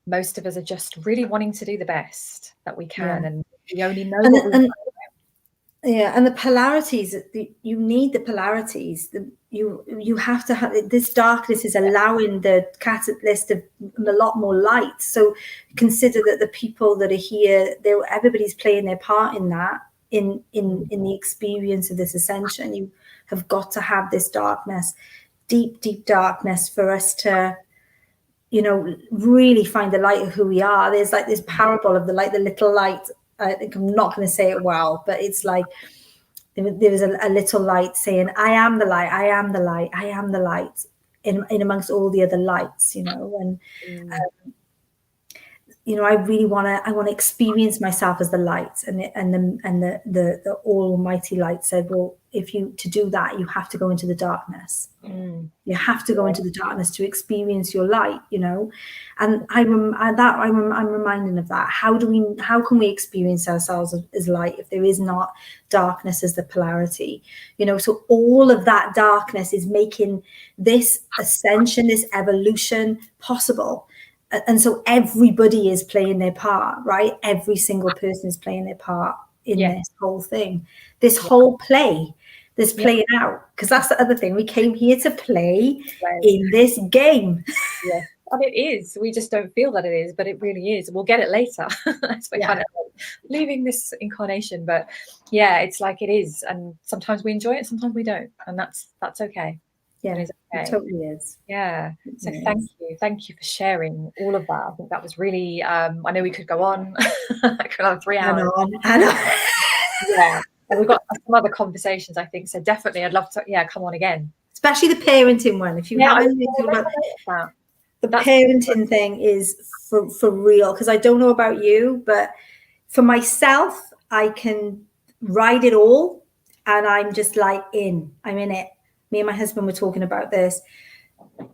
most of us are just really wanting to do the best that we can, and we only know what we know. And the polarities, you need the polarities. You have to have this. Darkness is allowing the catalyst of a lot more light. So consider that the people that are here, everybody's playing their part in that, in the experience of this ascension. You have got to have this darkness, deep darkness, for us to, you know, really find the light of who we are. There's like this parable of the little light. I think I'm not going to say it well, but it's like there was a little light saying, I am the light, I am the light, I am the light, in amongst all the other lights, you know. And you know, I really want to experience myself as the light, and the almighty light said, well, to do that, you have to go into the darkness. You have to go into the darkness to experience your light, you know. And I'm reminded of that. How can we experience ourselves as light if there is not darkness as the polarity, you know? So all of that darkness is making this ascension, this evolution possible. And so everybody is playing their part, right? Every single person is playing their part in this whole thing, this whole play. There's playing out, because that's the other thing. We came here to play in this game. Yeah, and it is. We just don't feel that it is, but it really is. We'll get it later. As we're kind of leaving this incarnation, but yeah, it's like it is. And sometimes we enjoy it, sometimes we don't, and that's okay. Yeah, it totally is. Yeah. So thank you for sharing all of that. I think that was really. I know we could go on. I could have 3 hours. I know. Yeah. And we've got some other conversations, I think. So definitely, I'd love to. Yeah, come on again. Especially the parenting one. If you haven't about that. The parenting thing is for real. Because I don't know about you, but for myself, I can ride it all, and I'm just like I'm in it. Me and my husband were talking about this.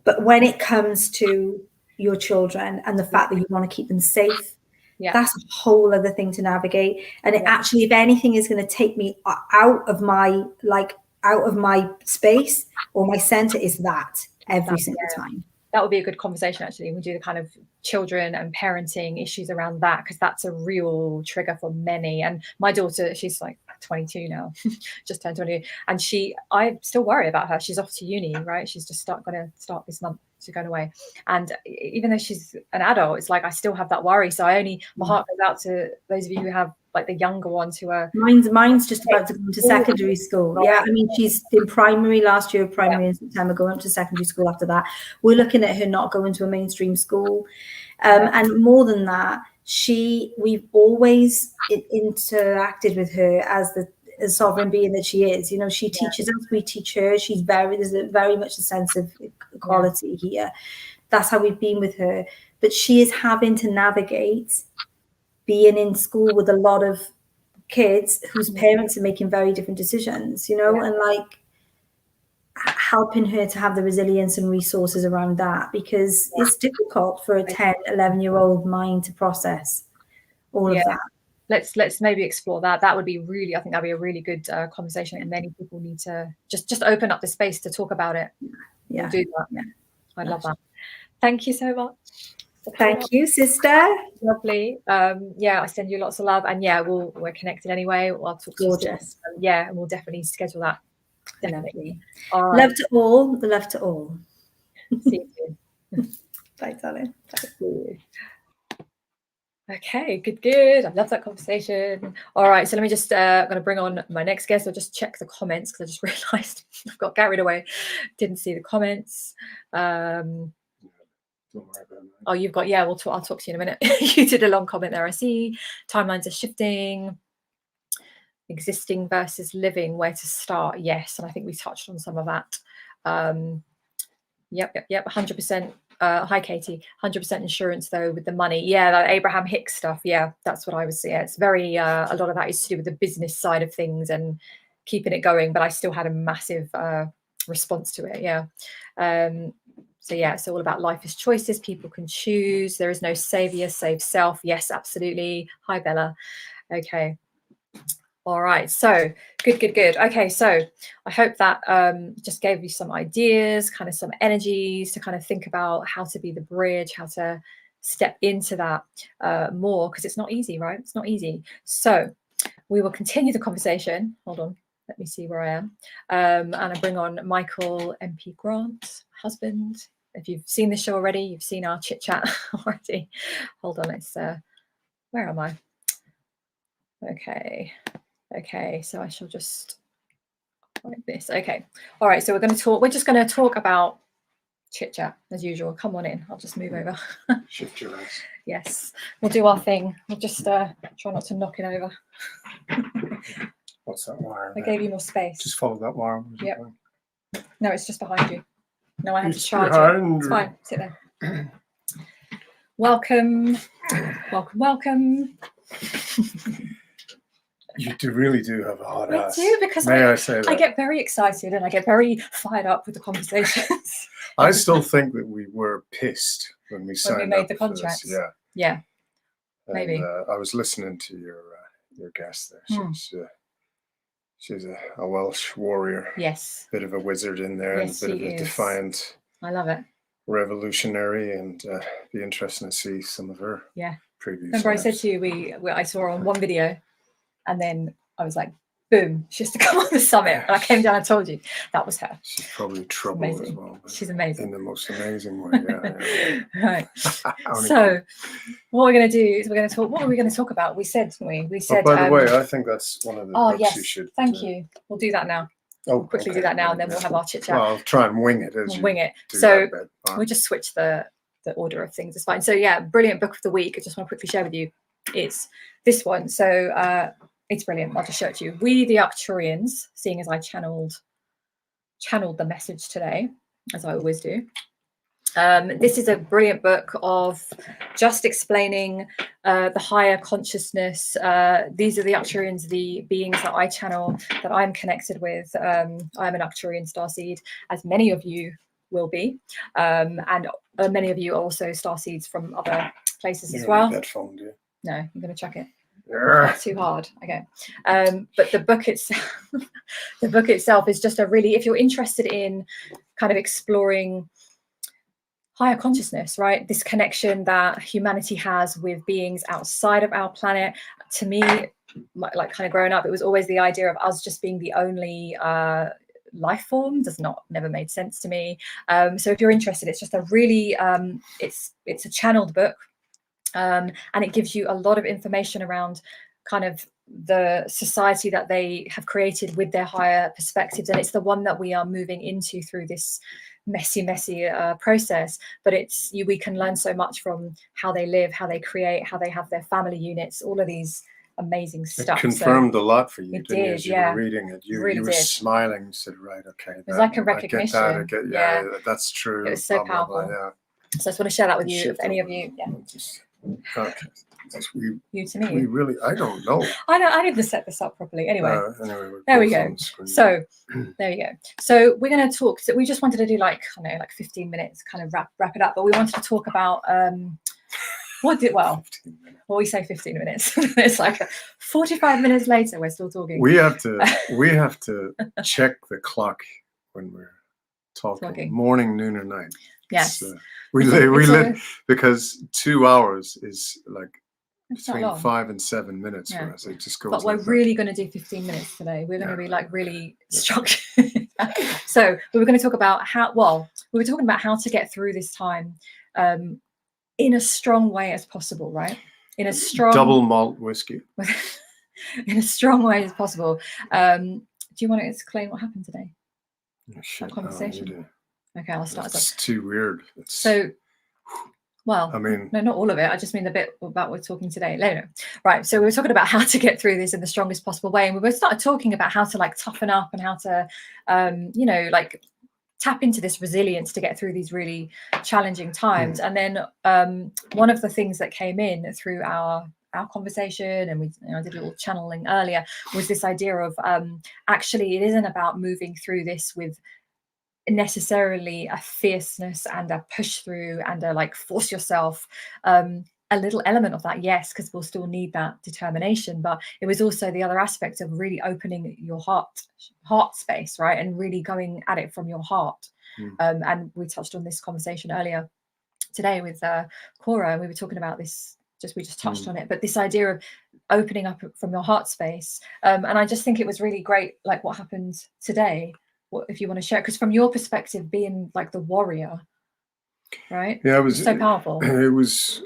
But when it comes to your children and the fact that you want to keep them safe, that's a whole other thing to navigate. And it actually, if anything is going to take me out of my space or my center, is that every single time. That would be a good conversation, actually. We do the kind of children and parenting issues around that, because that's a real trigger for many. And my daughter, she's like 22 now, just turned 20, and I still worry about her. She's off to uni, right? She's just going to start this month. She's going away, and even though she's an adult, it's like I still have that worry. So my heart goes out to those of you who have like the younger ones who are. Mine's just about to go to secondary school. Yeah, I mean, she's in primary last year, in September, going up to secondary school after that. We're looking at her not going to a mainstream school, and more than that, we've always interacted with her as the sovereign being that she is. You know, she teaches us, we teach her. There's very much a sense of equality here. That's how we've been with her. But she is having to navigate being in school with a lot of kids whose parents are making very different decisions, you know, and like helping her to have the resilience and resources around that, because it's difficult for a 10, 11-year-old mind to process all of that. Let's maybe explore that. That would be really, I think that'd be a really good conversation, and many people need to just open up the space to talk about it. We'll do that. I love that. Thank you so much. Thank you, sister. Lovely. I send you lots of love, and we're connected anyway. I'll talk to you. Gorgeous. And we'll definitely schedule that. Definitely. Love to all. The love to all. See you soon. Bye, darling. Thank you. Okay, good. I love that conversation. All right, so let me just I'm going to bring on my next guest. I'll just check the comments, because I just realized I've got carried away. Didn't see the comments. Don't worry about that. Oh, you've got, I'll talk to you in a minute. You did a long comment there. I see timelines are shifting, existing versus living, where to start. Yes, and I think we touched on some of that. Yep, 100%. Hi, Katie. 100% insurance, though, with the money. Yeah, that Abraham Hicks stuff. Yeah, that's what I would say. Yeah, it's very, a lot of that is to do with the business side of things and keeping it going. But I still had a massive response to it. Yeah. So it's all about life is choices. People can choose. There is no savior, save self. Yes, absolutely. Hi, Bella. Okay. All right. So good. Okay. So I hope that just gave you some ideas, kind of some energies to kind of think about how to be the bridge, how to step into that more, because it's not easy, right? It's not easy. So we will continue the conversation. Hold on. Let me see where I am. And I bring on Michael MP Grant, husband. If you've seen the show already, you've seen our chit chat already. Hold on. Let's, where am I? Okay, so I shall just like this. Okay, all right, so we're just going to talk about chit chat as usual. Come on in, I'll just move over. Shift your eyes. Yes, we'll do our thing. We'll just try not to knock it over. What's that wire? I gave you more space. Just follow that wire. Yep. No, it's just behind you. No, I have to charge it. It's fine, sit there. Welcome. You really do have a hot ass. I do, because I say that? I get very excited and I get very fired up with the conversations. I still think that we were pissed when we signed made up the contracts. Yeah. Maybe. I was listening to your guest there. She's a Welsh warrior. Yes. Bit of a wizard in there, yes, and a bit of a defiant. I love it. Revolutionary, and be interesting to see some of her previous. Remember, lives. I said to you, I saw her on one video, and then I was like, boom, she has to come on the summit. And I came down and told you that was her. She's probably trouble as well. She's amazing. In the most amazing way. Yeah. Right. So what we're going to do is we're going to talk. What are we going to talk about? We said, didn't we? We said. By the way, I think that's one of the books yes, you should. Thank you. We'll do that now. Oh, we'll quickly do that now, and then we'll have our chit chat. Well, I'll try and wing it. We'll wing it. So we'll just switch the order of things. It's fine. So yeah, brilliant book of the week. I just want to quickly share with you. It's this one. So it's brilliant. I'll just show it to you. We the Arcturians, seeing as I channeled the message today, as I always do. This is a brilliant book of just explaining the higher consciousness. These are the Arcturians, the beings that I channel, that I'm connected with. I'm an Arcturian starseed, as many of you will be, and many of you are also starseeds from other places as well. That phone, do you? No, I'm going to chuck it. That's too hard. Okay. But the book itself is just a really, if you're interested in kind of exploring higher consciousness, right? This connection that humanity has with beings outside of our planet. To me, like kind of growing up, it was always the idea of us just being the only life form. Never made sense to me. So if you're interested, it's just a really, it's a channeled book. And it gives you a lot of information around kind of the society that they have created with their higher perspectives. And it's the one that we are moving into through this messy process. But we can learn so much from how they live, how they create, how they have their family units, all of these amazing stuff. It confirmed a lot for you, it didn't did, you? As you yeah. were reading it, you Really were did. smiling. You said, right, okay. It was like a recognition. I get that. Yeah, that's true. It was so powerful. Blah, yeah. So I just want to share that with you, if any of you. Yeah. You to me. We really, I don't know. I didn't set this up properly. Anyway, there we go. So there you go. So we're going to talk. So we just wanted to do like 15 minutes, kind of wrap it up. But we wanted to talk about we say 15 minutes. It's like 45 minutes later, we're still talking. We have to check the clock when we're talking. Morning, noon, or night. Yes. We live because 2 hours is like between 5 and 7 minutes for us. It just goes. But we're really going to do 15 minutes today. We're going to be like really structured. So we were going to talk about we were talking about how to get through this time in a strong way as possible, right? In a strong double malt whiskey. In a strong way as possible. Do you want to explain what happened today? That conversation. Okay, I'll start. It's too weird. Well, I mean, no, not all of it. I just mean the bit about what we're talking today. No. Right. So we were talking about how to get through this in the strongest possible way. And we started talking about how to like toughen up and how to, like tap into this resilience to get through these really challenging times. And then one of the things that came in through our conversation, and I did a little channeling earlier, was this idea of actually it isn't about moving through this with necessarily a fierceness and a push through and a like force yourself. A little element of that, yes, because we'll still need that determination, but it was also the other aspect of really opening your heart space, right, and really going at it from your heart. And we touched on this conversation earlier today with Cora, and we were talking about this, we just touched on it, but this idea of opening up from your heart space. And I just think it was really great, like what happened today. What if you want to share, because from your perspective, being like the warrior, right? Yeah, it was so powerful. It was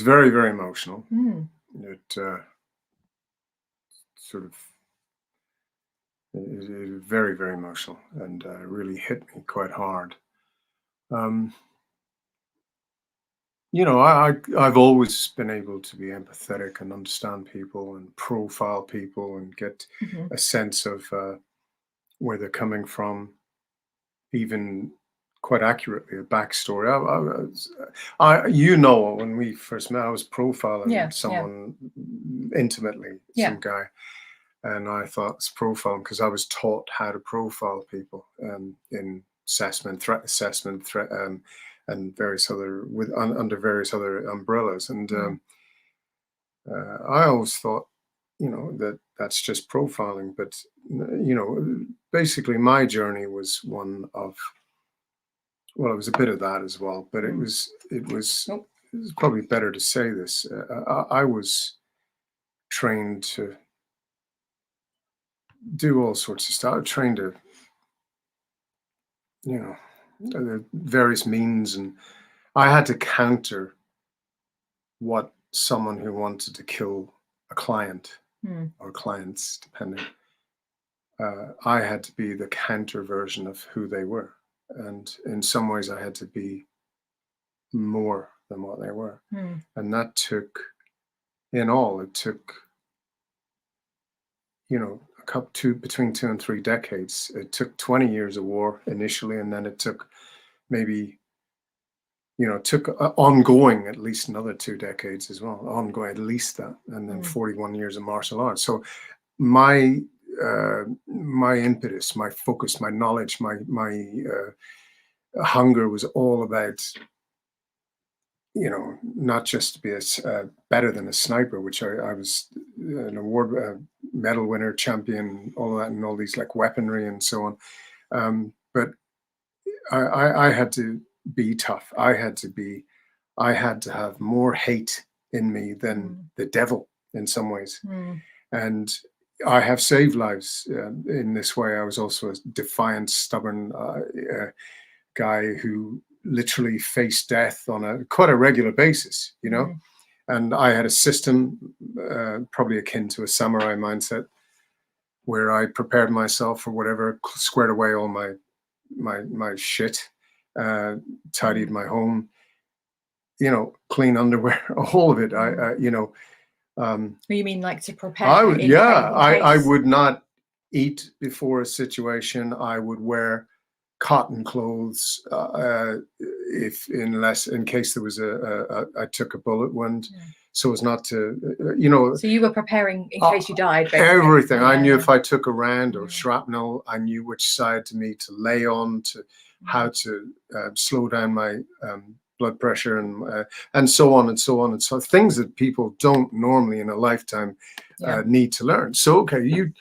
very, very emotional. It sort of it was very, very emotional, and really hit me quite hard. I've always been able to be empathetic and understand people and profile people and get a sense of where they're coming from, even quite accurately, a backstory. When we first met, I was profiling someone intimately, some guy, and I thought it's profiling because I was taught how to profile people in assessment, threat assessment, and various other under various other umbrellas. And I always thought, that's just profiling. But basically, my journey was one of, well, it was a bit of that as well. But it was probably better to say this. I was trained to do all sorts of stuff. I trained to, various means, and I had to counter what someone who wanted to kill a client or clients, depending. I had to be the counter version of who they were. And in some ways I had to be more than what they were. And that took, in all, it took, between 2 and 3 decades. It took 20 years of war initially, and then it took maybe, took ongoing at least another 2 decades as well, ongoing at least that, and then 41 years of martial arts. So my impetus, my focus, my knowledge, my hunger was all about, not just to be better than a sniper, which I was an award medal winner, champion, all of that, and all these like weaponry and so on. But I had to be tough. I had to have more hate in me than the devil in some ways. And I have saved lives in this way. I was also a defiant, stubborn guy who literally faced death on quite a regular basis, And I had a system probably akin to a samurai mindset, where I prepared myself for whatever, squared away all my shit, tidied my home, clean underwear, all of it. You mean like to prepare? I would not eat before a situation. I would wear cotton clothes in case there was I took a bullet wound, so as not to So you were preparing in case you died. Basically. Everything. I knew if I took a round or shrapnel, I knew which side to me to lay on, to how to slow down my blood pressure, and so on and so on and so on. Things that people don't normally in a lifetime need to learn. So okay, you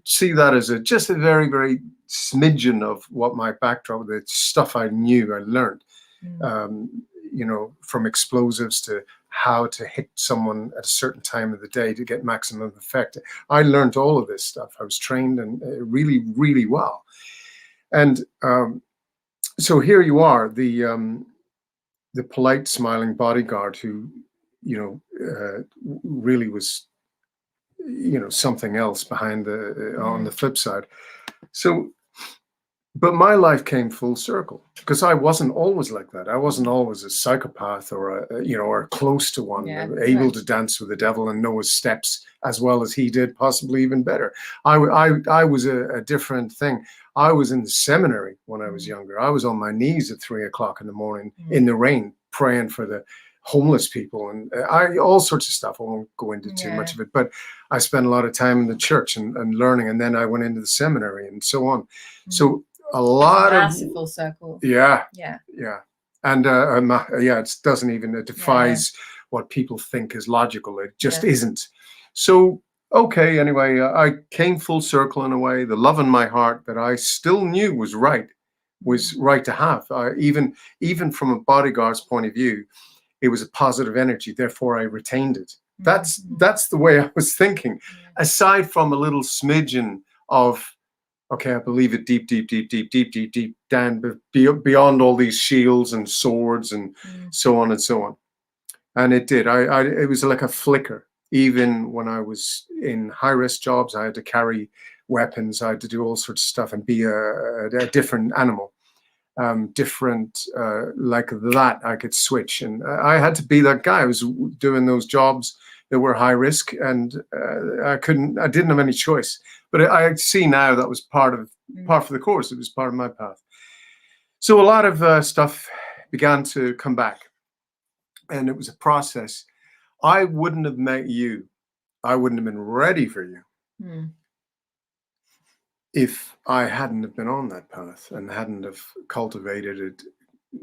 see that as just a very, very smidgen of what my backdrop, the stuff I knew, I learned, from explosives to how to hit someone at a certain time of the day to get maximum effect. I learned all of this stuff. I was trained and really, really well. And so here you are, the polite, smiling bodyguard who, really was, something else behind on the flip side. So, but my life came full circle because I wasn't always like that. I wasn't always a psychopath or or close to one, able to dance with the devil and know his steps as well as he did, possibly even better. I was a different thing. I was in the seminary when I was younger. I was on my knees at 3 o'clock in the morning in the rain, praying for the homeless people and all sorts of stuff. I won't go into too much of it, but I spent a lot of time in the church and learning, and then I went into the seminary and so on. So a lot of massive full circle. Yeah. And it doesn't even, it defies what people think is logical. It just isn't. So okay, anyway, I came full circle in a way. The love in my heart that I still knew was right to have. Even from a bodyguard's point of view, it was a positive energy. Therefore, I retained it. That's the way I was thinking. Aside from a little smidgen of, okay, I believe it deep down, but beyond all these shields and swords and so on and so on. And it did. It was like a flicker. Even when I was in high-risk jobs, I had to carry weapons. I had to do all sorts of stuff and be a different animal. Like that, I could switch. And I had to be that guy. I was doing those jobs that were high risk, and I didn't have any choice. But I see now that was part of the course. It was part of my path. So a lot of stuff began to come back, and it was a process. I wouldn't have met you. I wouldn't have been ready for you if I hadn't have been on that path and hadn't have cultivated it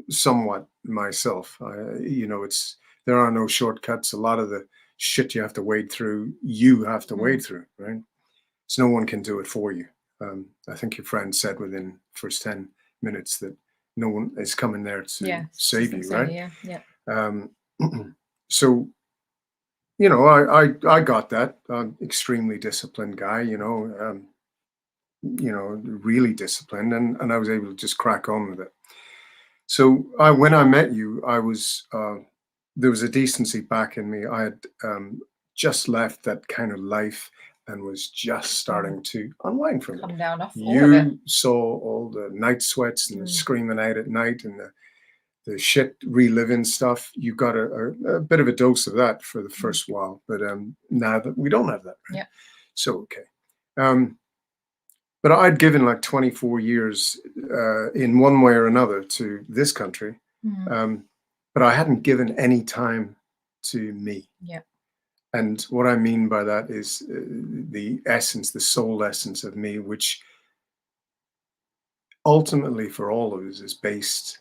somewhat myself. There are no shortcuts. A lot of the shit you have to wade through, you have to wade through, right? So no one can do it for you. I think your friend said within the first 10 minutes that no one is coming there to save you, right? So, I got that. I'm extremely disciplined guy, you know, really disciplined, and I was able to just crack on with it. So when I met you, I was there was a decency back in me. I had just left that kind of life and was just starting to unwind from it. Come down off all You of it. saw all the night sweats and the screaming out at night and the shit reliving stuff. You got a bit of a dose of that for the first while, but now that we don't have that, right? Yeah. So okay. But I'd given like 24 years in one way or another to this country, but I hadn't given any time to me. Yeah. And what I mean by that is the essence, the soul essence of me, which ultimately for all of us is based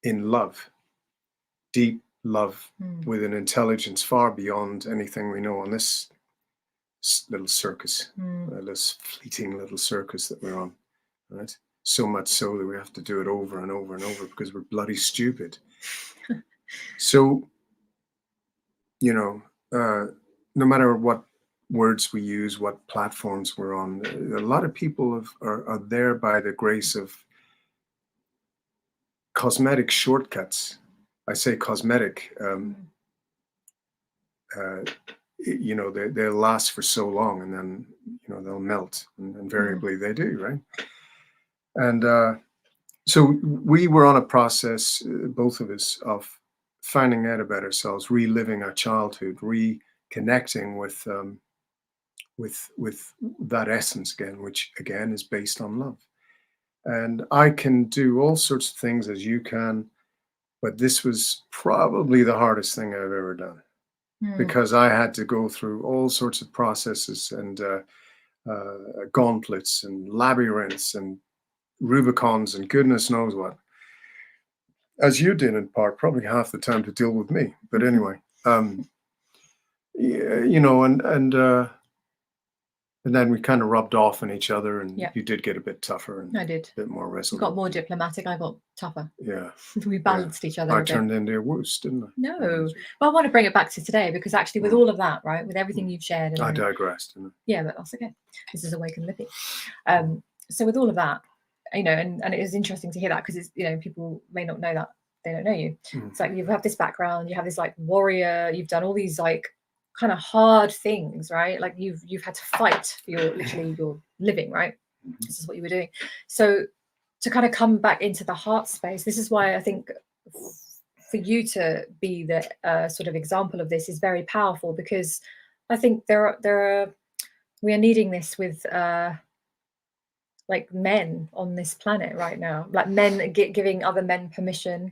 in love, deep love with an intelligence far beyond anything we know on this little circus, this fleeting little circus that we're on, right? So much so that we have to do it over and over and over because we're bloody stupid. So, you know, no matter what words we use, what platforms we're on, a lot of people are there by the grace of cosmetic shortcuts. I say cosmetic. You know, they'll last for so long, and then, you know, they'll melt, and invariably they do, right? And so we were on a process, both of us, of finding out about ourselves, reliving our childhood, reconnecting with that essence again, which again is based on love. And I can do all sorts of things as you can, but this was probably the hardest thing I've ever done. Because I had to go through all sorts of processes and gauntlets and labyrinths and Rubicons and goodness knows what, as you did in part, probably half the time to deal with me. But anyway, you know, and then we kind of rubbed off on each other, and you did get a bit tougher and I did. a bit more resolute. You got more diplomatic. I got tougher. Yeah. We balanced each other. I turned into a woos, didn't I? No. Well, I want to bring it back to today because actually with all of that, right, with everything you've shared. And I digressed, didn't I? Yeah, but that's okay. This is Awaken Lippy. So with all of that, you know, and it is interesting to hear that because it's, you know, people may not know that they don't know you. It's like you have this background, you have this like warrior, you've done all these like kind of hard things, right? Like you've had to fight for your literally your living, right? This is what you were doing. So to kind of come back into the heart space, this is why I think for you to be the sort of example of this is very powerful, because I think we are needing this with like men on this planet right now, like men giving other men permission,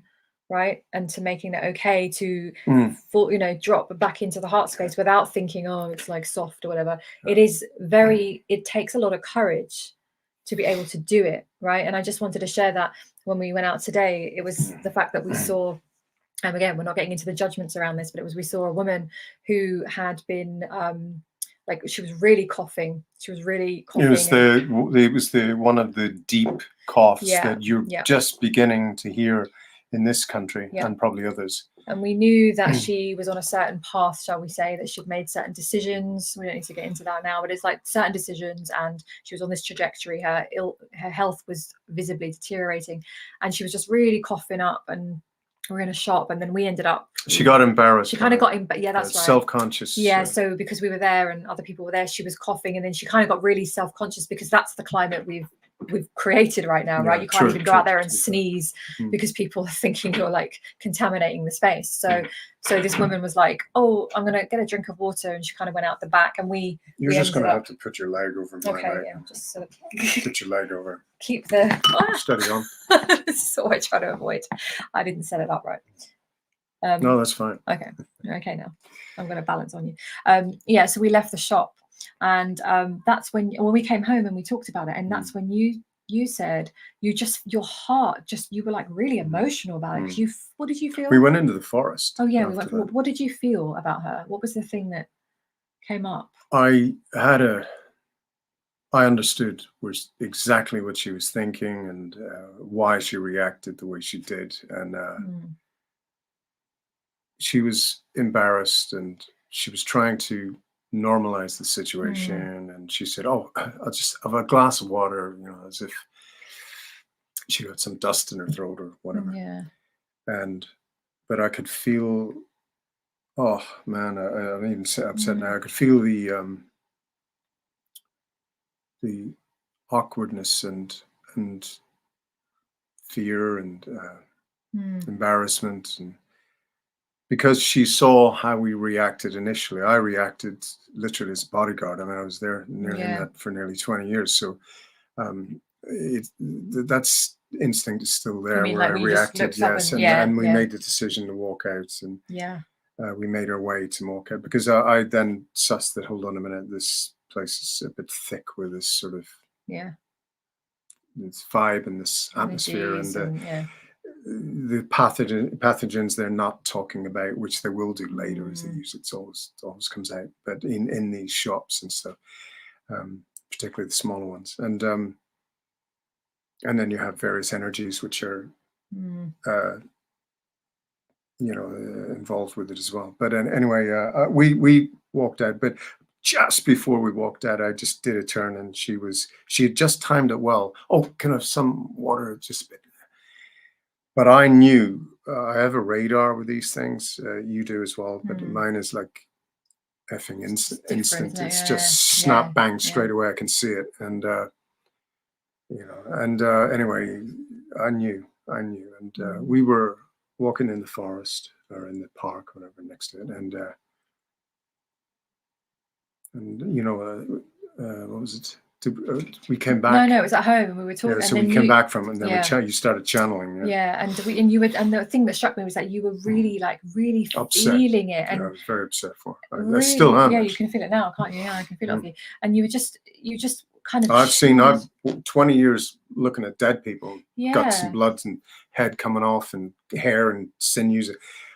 right, and to making it okay to you know, drop back into the heart space without thinking, oh, it's like soft or whatever. It is it takes a lot of courage to be able to do it, right? And I just wanted to share that when we went out today, it was the fact that we saw, and again, we're not getting into the judgments around this, but we saw a woman who had been like she was really coughing. She was really coughing. It was the one of the deep coughs that you're just beginning to hear in this country and probably others. And we knew that she was on a certain path, shall we say, that she'd made certain decisions. We don't need to get into that now, but it's like certain decisions, and she was on this trajectory. Her health was visibly deteriorating, and she was just really coughing up, and we're in a shop, and then we ended up. She got embarrassed. She kind of got that's right. Self-conscious. Yeah. So because we were there and other people were there, she was coughing, and then she kind of got really self-conscious because that's the climate we've created right now, right? You can't even go out there and sneeze because people are thinking you're like contaminating the space. So this woman was like, "Oh, I'm gonna get a drink of water," and she kind of went out the back, and you're just gonna have to put your leg over my leg. Yeah, just sort of put your leg over. Keep the steady on. So I try to avoid. I didn't set it up right. No, that's fine. Okay, now I'm going to balance on you. Yeah, so we left the shop, and that's when we came home and we talked about it, and that's when you said your heart you were like really emotional about it. What did you feel? We went into the forest. Oh yeah, we went. What did you feel about her? What was the thing that came up? I understood exactly what she was thinking and why she reacted the way she did, and she was embarrassed, and she was trying to normalize the situation. And she said, "Oh, I'll just have a glass of water," you know, as if she got some dust in her throat or whatever. Yeah. But I could feel, oh man, I'm even upset now. I could feel the awkwardness and fear and embarrassment, and because she saw how we reacted initially. I reacted literally as a bodyguard. I mean, I was there in that for nearly 20 years. So that's instinct is still there, where I reacted, yes, and we made the decision to walk out, and we made our way to walk out, because I then sussed that, hold on a minute, this place is a bit thick with this sort of this vibe and this atmosphere, and the pathogens they're not talking about, which they will do later as they use it. It always comes out, but in these shops and stuff, particularly the smaller ones, and then you have various energies which are involved with it as well. But anyway, we walked out, but just before we walked out, I just did a turn, and she had just timed it well. Oh, can I have some water? Just a bit. But I knew, I have a radar with these things. You do as well, but mine is like effing instant. It's just snap bang straight away. I can see it, and anyway, I knew, and we were walking in the forest or in the park, whatever, next to it, and what was it? We came back. No, it was at home. We were talking. Yeah, so we came back from it, and then you started channeling. And the thing that struck me was that you were really upset. Feeling it, and I was very upset for it. I still am. Yeah, you can feel it now, can't you? Yeah, I can feel it of you. And you just kind of. I've 20 years looking at dead people, guts and blood and head coming off and hair and sinews.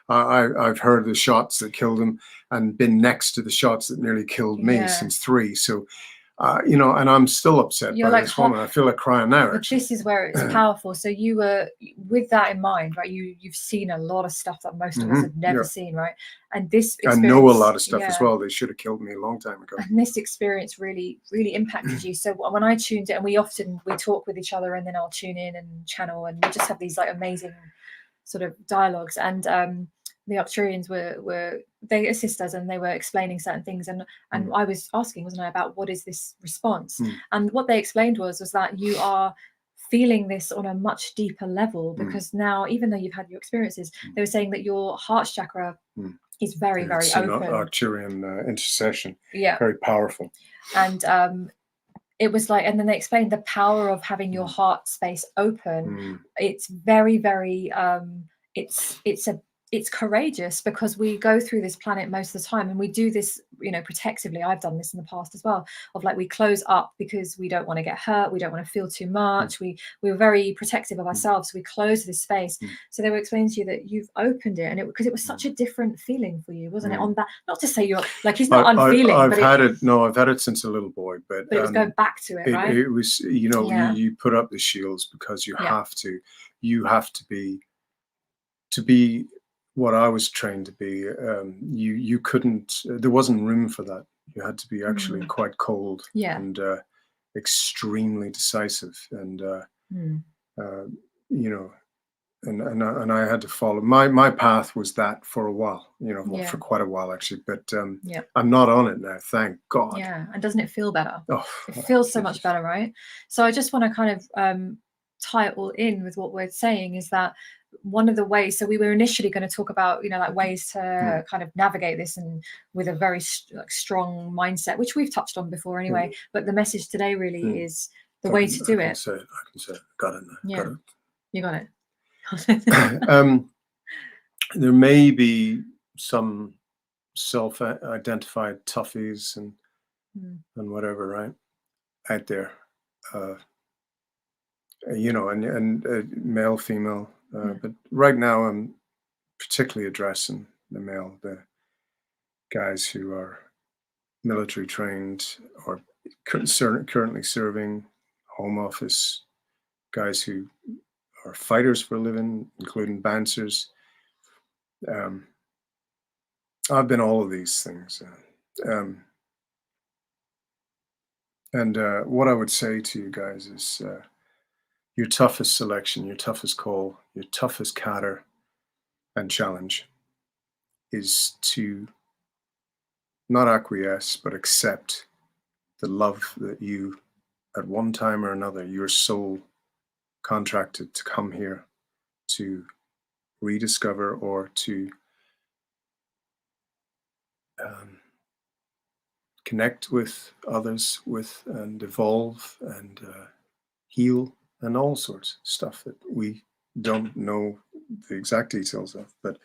I've heard the shots that killed him and been next to the shots that nearly killed me since 3. So. And I'm still upset by this woman. I feel like crying now. But this is where it's powerful. So you were, with that in mind, right? You've seen a lot of stuff that most of us have never seen, right? And this experience, I know a lot of stuff as well. They should have killed me a long time ago. And this experience really, really impacted you. So when I tuned in, and we talk with each other, and then I'll tune in and channel, and we just have these like amazing sort of dialogues. And the Arcturians they assist us, and they were explaining certain things, and I was asking, wasn't I, about what is this response? And what they explained was that you are feeling this on a much deeper level, because now, even though you've had your experiences, they were saying that your heart chakra is very, very open. Arcturian intercession, very powerful. And it was like, and then they explained the power of having your heart space open. It's very, very it's courageous, because we go through this planet most of the time, and we do this, protectively. I've done this in the past as well, of like, we close up because we don't want to get hurt, we don't want to feel too much, we were very protective of ourselves, so we close this space. So they were explaining to you that you've opened it, and because it was such a different feeling for you, wasn't it? On that, not to say you're like, he's not unfeeling. I've had it since a little boy, but it was going back to it, right? It was, you put up the shields because you have to be what I was trained to be. You couldn't, there wasn't room for that. You had to be actually quite cold and extremely decisive, and and I had to follow my path was that for a while, for quite a while actually, but I'm not on it now, thank God. And doesn't it feel better? It feels so much better, right? So I just want to kind of tie it all in with what we're saying, is that one of the ways, so we were initially going to talk about like ways to kind of navigate this, and with a very strong mindset, which we've touched on before anyway, but the message today really is the way to do it. I can say it. Got it now. Got it. You got it. There may be some self-identified toughies and whatever, right, out there, and male, female. But right now, I'm particularly addressing the guys who are military trained or currently serving, home office, guys who are fighters for a living, including bouncers. I've been all of these things. And what I would say to you guys is your toughest selection, your toughest call, your toughest catter and challenge is to not acquiesce, but accept the love that you, at one time or another, your soul contracted to come here to rediscover or to connect with others with and evolve and heal and all sorts of stuff that we don't know the exact details of. But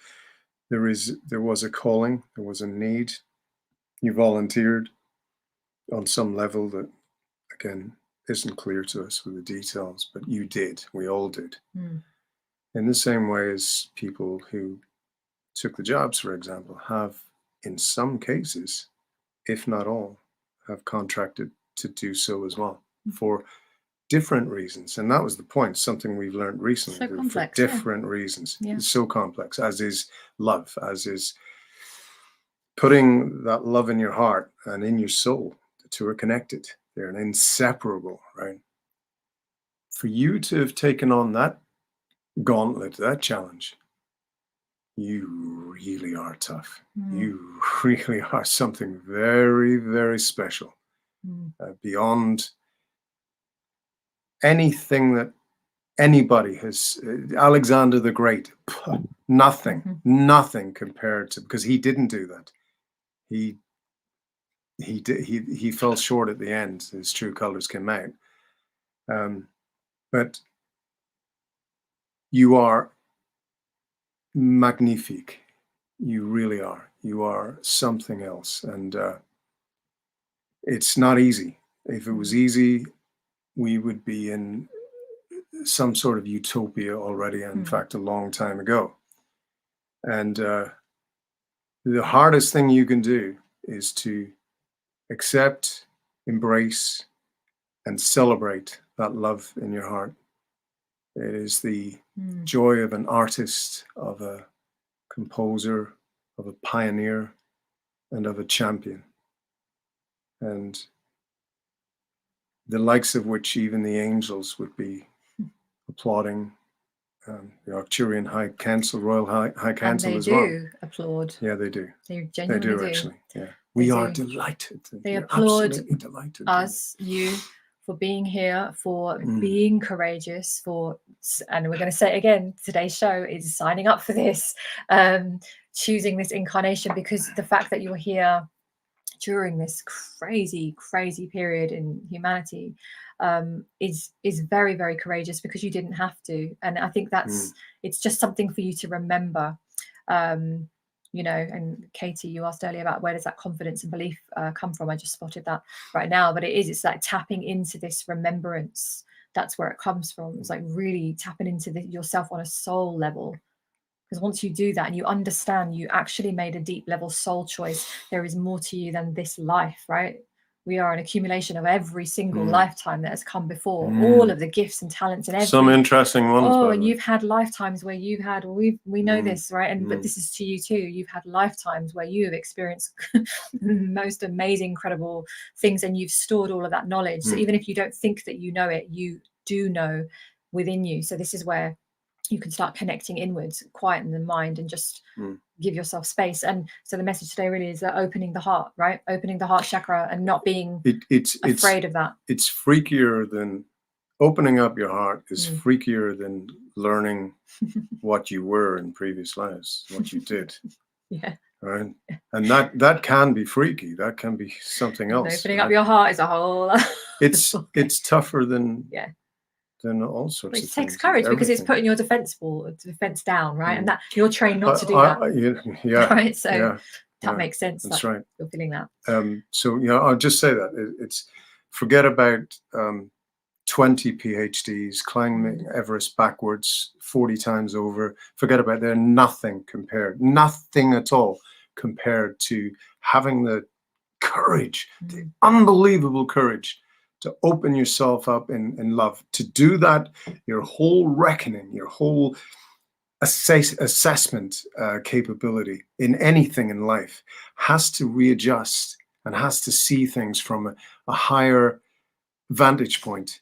there was a calling, there was a need. You volunteered on some level that, again, isn't clear to us with the details, but you did. We all did. In the same way as people who took the jobs, for example, have, in some cases, if not all, have contracted to do so as well for different reasons. And that was the point, something we've learned recently. So complex, for different reasons. It's so complex, as is love, as is putting that love in your heart and in your soul. The two are connected. They're inseparable, right? For you to have taken on that gauntlet, that challenge, you really are tough. You really are something very, very special, beyond anything that anybody has. Alexander the Great, nothing compared to, because he didn't do that. He fell short at the end. His true colors came out. But you are magnifique. You really are. You are something else. And it's not easy. If it was easy, we would be in some sort of utopia already, in fact, a long time ago. And the hardest thing you can do is to accept, embrace, and celebrate that love in your heart. It is the joy of an artist, of a composer, of a pioneer, and of a champion. And the likes of which even the angels would be applauding. The Arcturian High Council, Royal High Council as well. And they do applaud. Yeah, they do. They genuinely do. Actually. Yeah, we are delighted. They applaud delighted. us, you, for being here, for being courageous, and we're going to say it again, today's show is signing up for this, choosing this incarnation, because the fact that you're here during this crazy period in humanity is very, very courageous, because you didn't have to. And I think that's it's just something for you to remember. You know, and Katie, you asked earlier about where does that confidence and belief come from. I just spotted that right now, but it's like tapping into this remembrance. That's where it comes from. It's like really tapping into yourself on a soul level. Because once you do that and you understand you actually made a deep level soul choice, there is more to you than this life, right? We are an accumulation of every single lifetime that has come before, all of the gifts and talents and everything. Some interesting ones. Oh, and you've had lifetimes where you've had, we know this, right? And but this is to you too. You've had lifetimes where you have experienced most amazing, incredible things, and you've stored all of that knowledge. So even if you don't think that you know it, you do know within you. So this is where you can start connecting inwards, quieten the mind, and just give yourself space. And so the message today really is that opening the heart, right? Opening the heart chakra and not being afraid of that. It's freakier than opening up your heart is freakier than learning what you were in previous lives, what you did. Yeah. Right. And that can be freaky. That can be something else. Opening up your heart is a whole it's tougher than than all sorts of things. It takes courage, because it's putting your defense down, right? And that you're trained not to do that. Yeah. Right. So that makes sense. That's right. You're feeling that. So I'll just say that it's forget about 20 PhDs, climbing Everest backwards 40 times over. Forget about they're nothing at all compared to having the courage, the unbelievable courage to open yourself up in love. To do that, your whole reckoning, your whole assessment capability in anything in life has to readjust and has to see things from a higher vantage point,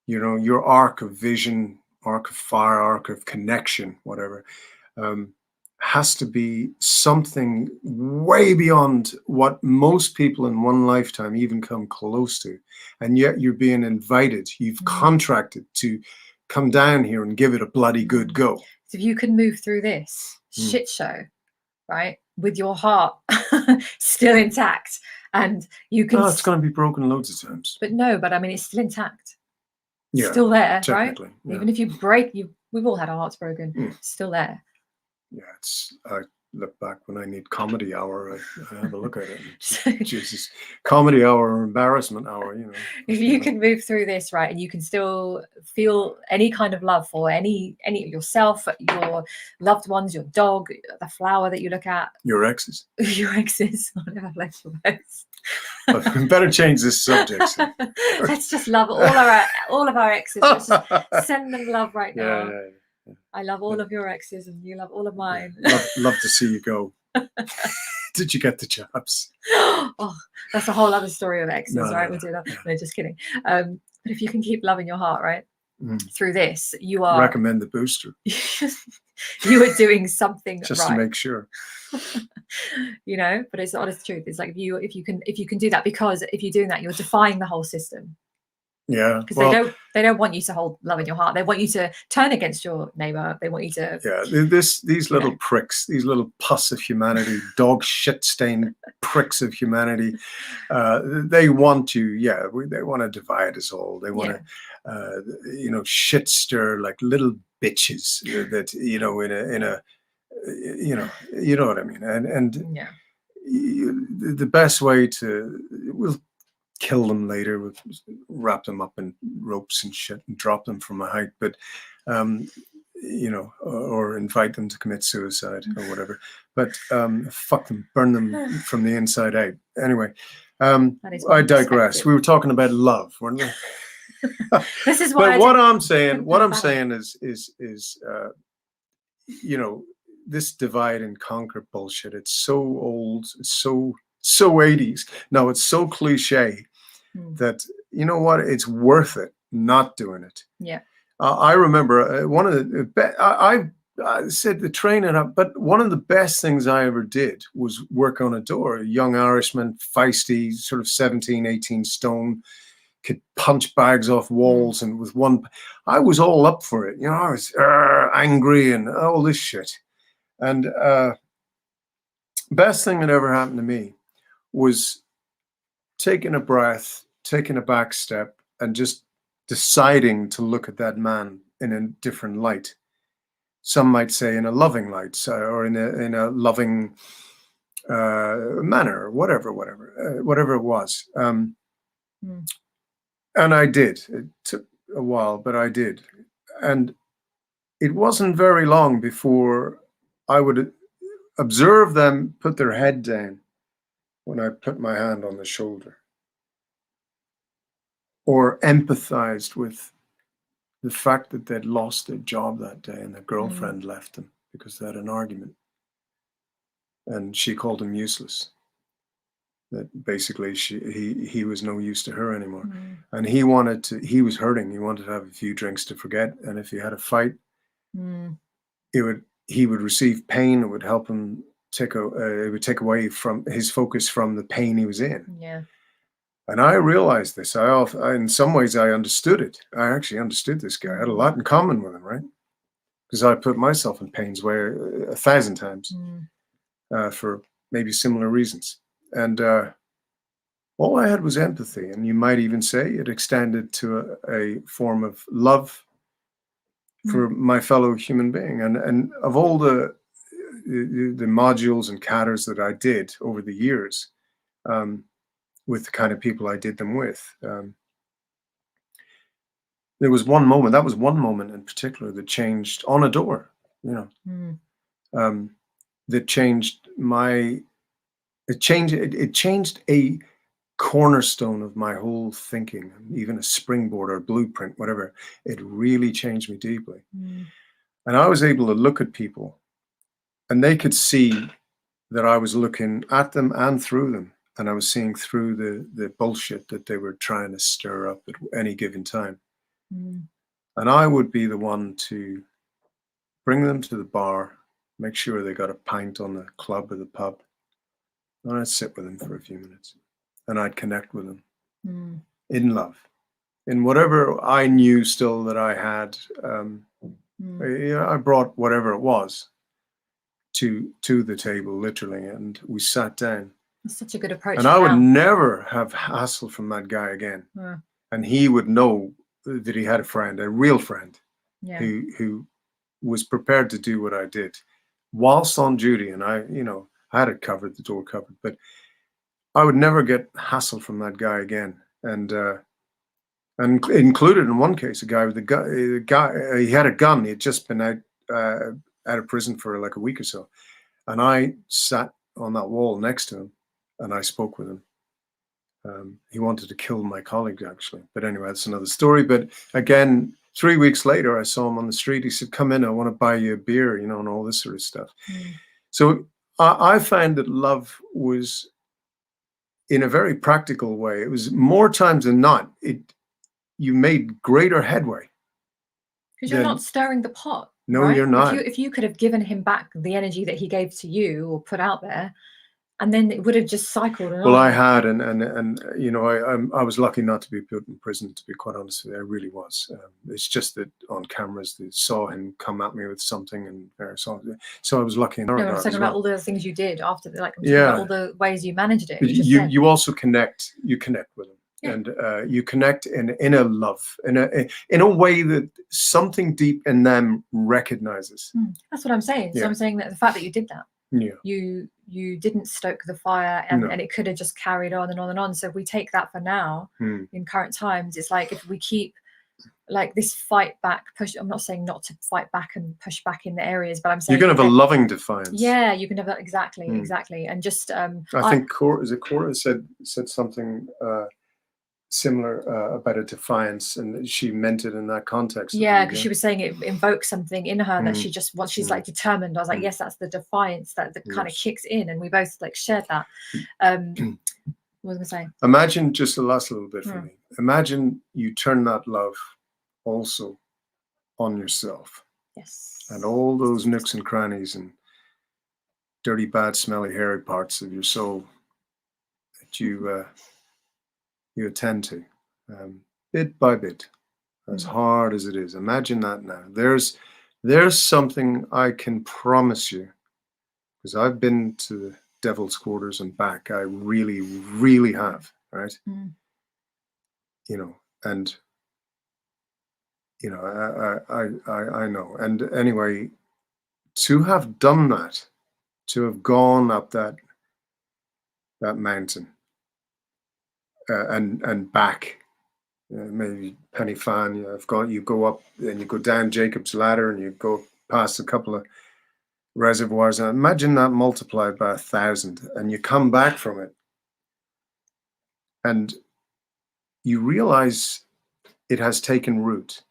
you know, your arc of vision, arc of fire, arc of connection, whatever, has to be something way beyond what most people in one lifetime even come close to. And yet you're being invited, you've contracted to come down here and give it a bloody good go. So if you can move through this shit show, right, with your heart still intact, and you can... Oh, it's going to be broken loads of times. But no, but I mean, it's still intact. Yeah, still there, right? Yeah. Even if you break, we've all had our hearts broken. It's still there. Yeah, I look back when I need comedy hour, I have a look at it. And Jesus, comedy hour or embarrassment hour, you know. If you can move through this, right, and you can still feel any kind of love for any yourself, your loved ones, your dog, the flower that you look at, your exes, I never left for those. We better change this subject. Let's just love all of our exes. Let's just send them love right now. Yeah. I love all of your exes, and you love all of mine. Love to see you go. Did you get the jobs? Oh, that's a whole other story of exes, right? We'll do that. No, just kidding. But if you can keep loving your heart, right, through this, you are... Recommend the booster. You are doing something just right. to make sure. You know, but it's the honest truth. It's like if you can do that, because if you're doing that, you're defying the whole system. Yeah, because they don't want you to hold love in your heart. They want you to turn against your neighbor. They want you to... Yeah, these little pricks, these little pus of humanity, dog shit stained pricks of humanity. They want to, they want to divide us all. They want to, shit stir like little bitches that, in a, you know what I mean. And the best way we'll kill them later, we'll wrap them up in ropes and shit and drop them from a height, but or invite them to commit suicide or whatever, but fuck them, burn them from the inside out. Anyway, I digress. We were talking about love, weren't we? This is why. But what I'm saying is this divide and conquer bullshit. It's so old. It's so 80s. No, it's so cliche that, you know what, it's worth it not doing it. Yeah. I remember one of the I said the training up, but one of the best things I ever did was work on a door. A young Irishman, feisty, sort of 17, 18 stone, could punch bags off walls, and with I was all up for it. I was angry and all this shit. And best thing that ever happened to me was taking a breath, taking a back step, and just deciding to look at that man in a different light. Some might say in a loving light, or in a loving manner, or whatever it was. And I did. It took a while, but I did. And it wasn't very long before I would observe them put their head down when I put my hand on the shoulder, or empathized with the fact that they'd lost their job that day and their girlfriend left them because they had an argument. And she called him useless. That basically he was no use to her anymore. And he was hurting. He wanted to have a few drinks to forget. And if he had a fight, he would receive pain. It would help him it would take away from his focus from the pain he was in. Yeah. And I realized this. In some ways, I understood it. I actually understood this guy. I had a lot in common with him, right? Because I put myself in pain's way 1,000 times for maybe similar reasons. And all I had was empathy. And you might even say it extended to a form of love for my fellow human being. And of all the modules and catters that I did over the years, with the kind of people I did them with, there was one moment. That was one moment in particular that changed on a door. That changed It changed a cornerstone of my whole thinking, even a springboard or blueprint, whatever. It really changed me deeply. And I was able to look at people, and they could see that I was looking at them and through them. and I was seeing through the bullshit that they were trying to stir up at any given time. And I would be the one to bring them to the bar, make sure they got a pint on the club or the pub, and I'd sit with them for a few minutes, and I'd connect with them in love, in whatever I knew still that I had. I brought whatever it was to the table, literally, and we sat down. That's such a good approach. And I would never have hassle from that guy again. And he would know that he had a friend, a real friend, who was prepared to do what I did whilst on duty. And I had it covered, the door covered, but I would never get hassle from that guy again. And included in one case, a guy with a guy, he had a gun. He had just been out of prison for like a week or so. And I sat on that wall next to him and I spoke with him. He wanted to kill my colleague, actually. But anyway, that's another story. But again, 3 weeks later, I saw him on the street. He said, "Come in, I want to buy you a beer," and all this sort of stuff. So I found that love was, in a very practical way, it was more times than not, you made greater headway. Because you're not stirring the pot. No, right? You're not. If you could have given him back the energy that he gave to you or put out there, and then it would have just cycled on. Well, I had, and I was lucky not to be put in prison, to be quite honest with you. I really was. It's just that on cameras they saw him come at me with something, and so I was lucky in that regard. I'm talking about all the things you did after, like yeah, all the ways you managed it. You also connect. You connect with him. Yeah. And you connect in a love, in a way that something deep in them recognizes. That's what I'm saying. So I'm saying that the fact that you did that, you didn't stoke the fire, and it could have just carried on and on and on. So if we take that for now, in current times, it's like if we keep like this fight back, push. I'm not saying not to fight back and push back in the areas, but I'm saying you can have a loving defiance. Yeah, you can have that exactly, and just. I think Cora said something similar about a defiance, and she meant it in that context. Yeah, because she was saying it invokes something in her that she just wants. She's like determined. I was like, yes, that's the defiance that kind of kicks in, and we both like shared that. What was I gonna say? Imagine just the last little bit for me. Imagine you turn that love also on yourself. Yes. And all those nooks and crannies and dirty, bad, smelly, hairy parts of your soul that you attend to, bit by bit, as hard as it is. Imagine that now. There's something I can promise you, because I've been to the devil's quarters and back. I really, really have, right? And I know. And anyway, to have done that, to have gone up that mountain, and back, maybe Penny Fan. You go up and you go down Jacob's Ladder, and you go past a couple of reservoirs. And imagine that multiplied by 1,000, and you come back from it, and you realize it has taken root.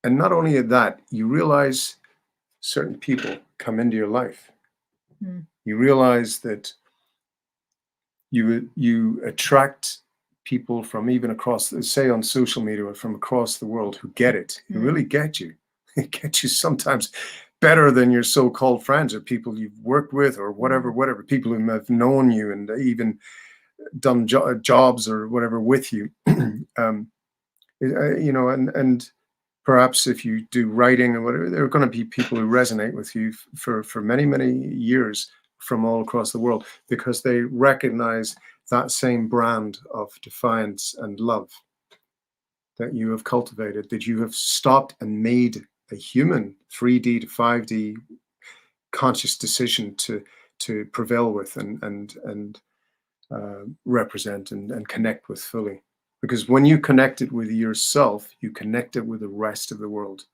And not only that, you realize certain people come into your life. You realize that you attract people from even across, say on social media, from across the world, who get it, who really get you. They get you sometimes better than your so-called friends or people you've worked with or whatever, people who have known you and even done jobs or whatever with you. And perhaps if you do writing or whatever, there are going to be people who resonate with you for many, many years from all across the world, because they recognize that same brand of defiance and love that you have cultivated, that you have stopped and made a human 3D to 5D conscious decision to prevail with and represent and connect with fully. Because when you connect it with yourself, you connect it with the rest of the world.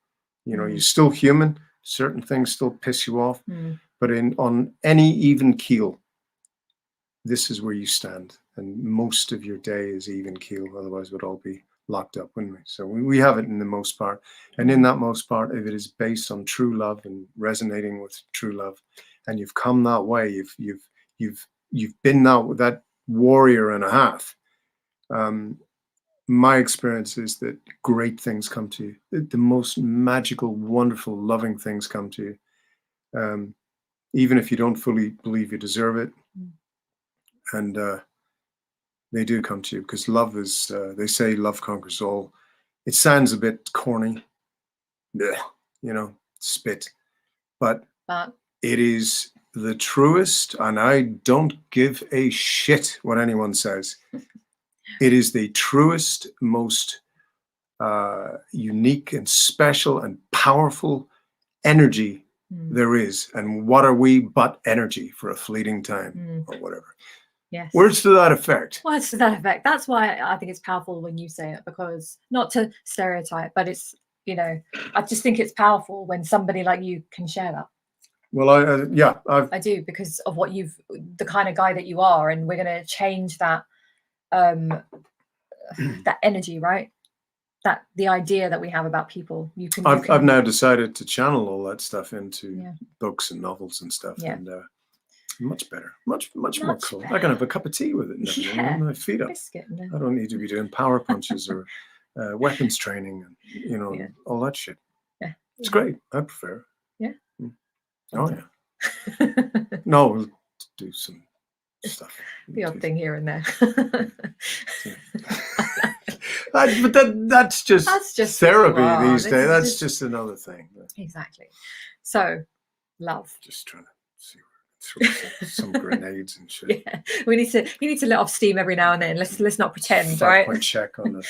You're still human. Certain things still piss you off. But on any even keel, this is where you stand. And most of your day is even keel. Otherwise, we'd all be locked up, wouldn't we? So we have it in the most part. And in that most part, if it is based on true love and resonating with true love, and you've come that way, you've you've been now that warrior and a half. My experience is that great things come to you. The most magical, wonderful, loving things come to you. Even if you don't fully believe you deserve it. And they do come to you, because love is, they say love conquers all. It sounds a bit corny, spit, but it is the truest, and I don't give a shit what anyone says. It is the truest, most unique and special and powerful energy there is. And what are we but energy for a fleeting time or whatever? Yes. Words to that effect. Words to that effect. That's why I think it's powerful when you say it, because not to stereotype, but it's, I just think it's powerful when somebody like you can share that. Well, I do, because of what the kind of guy that you are, and we're going to change that, that energy, right? That the idea that we have about people. I've now decided to channel all that stuff into books and novels and stuff, and much better, much more cool. I can have a cup of tea with it and everything, my feet up. I don't need to be doing power punches or weapons training and all that shit. Yeah, it's great. I prefer. Yeah. Oh yeah. No, we'll do some stuff. The odd thing here and there. But that's just therapy these days. That's just another thing. Exactly. So, love. Just trying to see where some grenades and shit. Yeah, you need to let off steam every now and then. Let's not pretend, 5-point check on the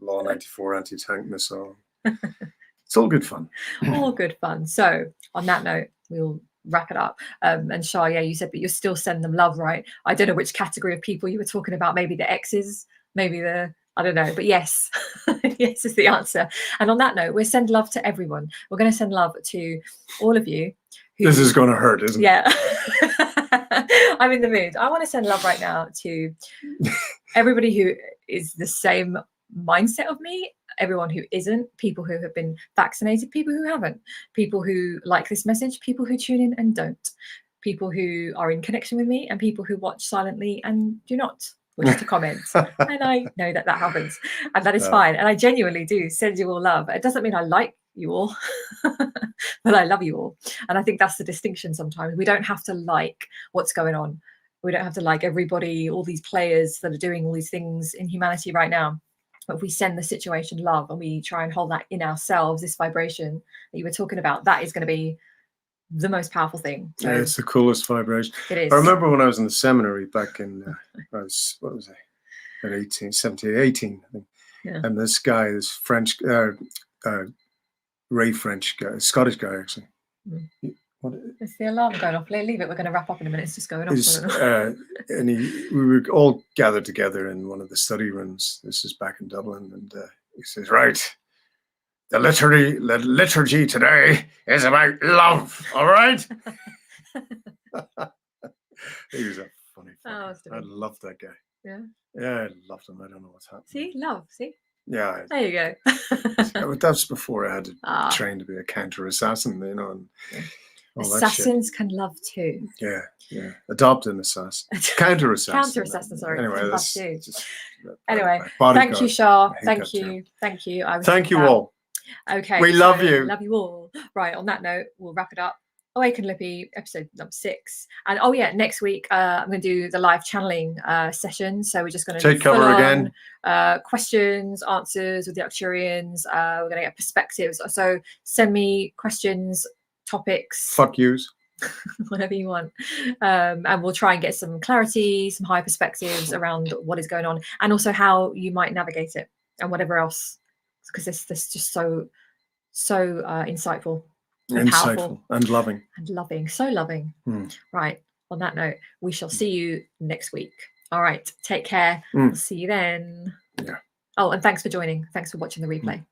Law 94 anti-tank missile. It's all good fun. All good fun. So, on that note, we'll wrap it up. And Shah, you said, but you still send them love, right? I don't know which category of people you were talking about. Maybe the exes, maybe I don't know, but yes, yes is the answer. And on that note, we'll send love to everyone. We're going to send love to all of you. This is going to hurt, isn't it? Yeah. I'm in the mood. I want to send love right now to everybody who is the same mindset of me, everyone who isn't, people who have been vaccinated, people who haven't, people who like this message, people who tune in and don't, people who are in connection with me, and people who watch silently and do not wish to comment. And I know that happens, and that is fine. And I genuinely do send you all love. It doesn't mean I like you all, but I love you all. And I think that's the distinction. Sometimes we don't have to like what's going on. We don't have to like everybody, all these players that are doing all these things in humanity right now. But if we send the situation love and we try and hold that in ourselves, this vibration that you were talking about, that is going to be the most powerful thing. So, yeah, it's the coolest vibration. It is. I remember when I was in the seminary back in, what was I, at 18, 17, 18, I think. Yeah. And this guy, this French, Ray French guy, Scottish guy actually. It's the alarm going off. Leave it. We're going to wrap up in a minute. It's just going off. And we were all gathered together in one of the study rooms. This is back in Dublin, and he says, "Right, the liturgy today is about love. All right." He was a funny. I loved that guy. Yeah. Yeah, I loved him. I don't know what's happening. See, love. See. Yeah. There you go. But that's before I had to train to be a counter assassin, and all assassins can love too. Yeah. Adopt an assassin. Counter assassin. Counter assassin, sorry. Anyway, that's too. Anyway, thank you, Shah. Thank you. Thank you. Thank you all. Okay. We love you. Love you all. Right, on that note, we'll wrap it up. Awaken Lippy, episode number 6. And next week I'm going to do the live channeling session. So we're just going to take cover again. Questions, answers with the Arcturians. We're going to get perspectives. So send me questions, topics. Fuck yous. Whatever you want. And we'll try and get some clarity, some high perspectives around what is going on, and also how you might navigate it and whatever else, because this is just so insightful. And powerful and loving. So loving. Right, on that note, we shall see you next week. All right, take care. We'll see you then. Yeah. Oh, and thanks for joining. Thanks for watching the replay.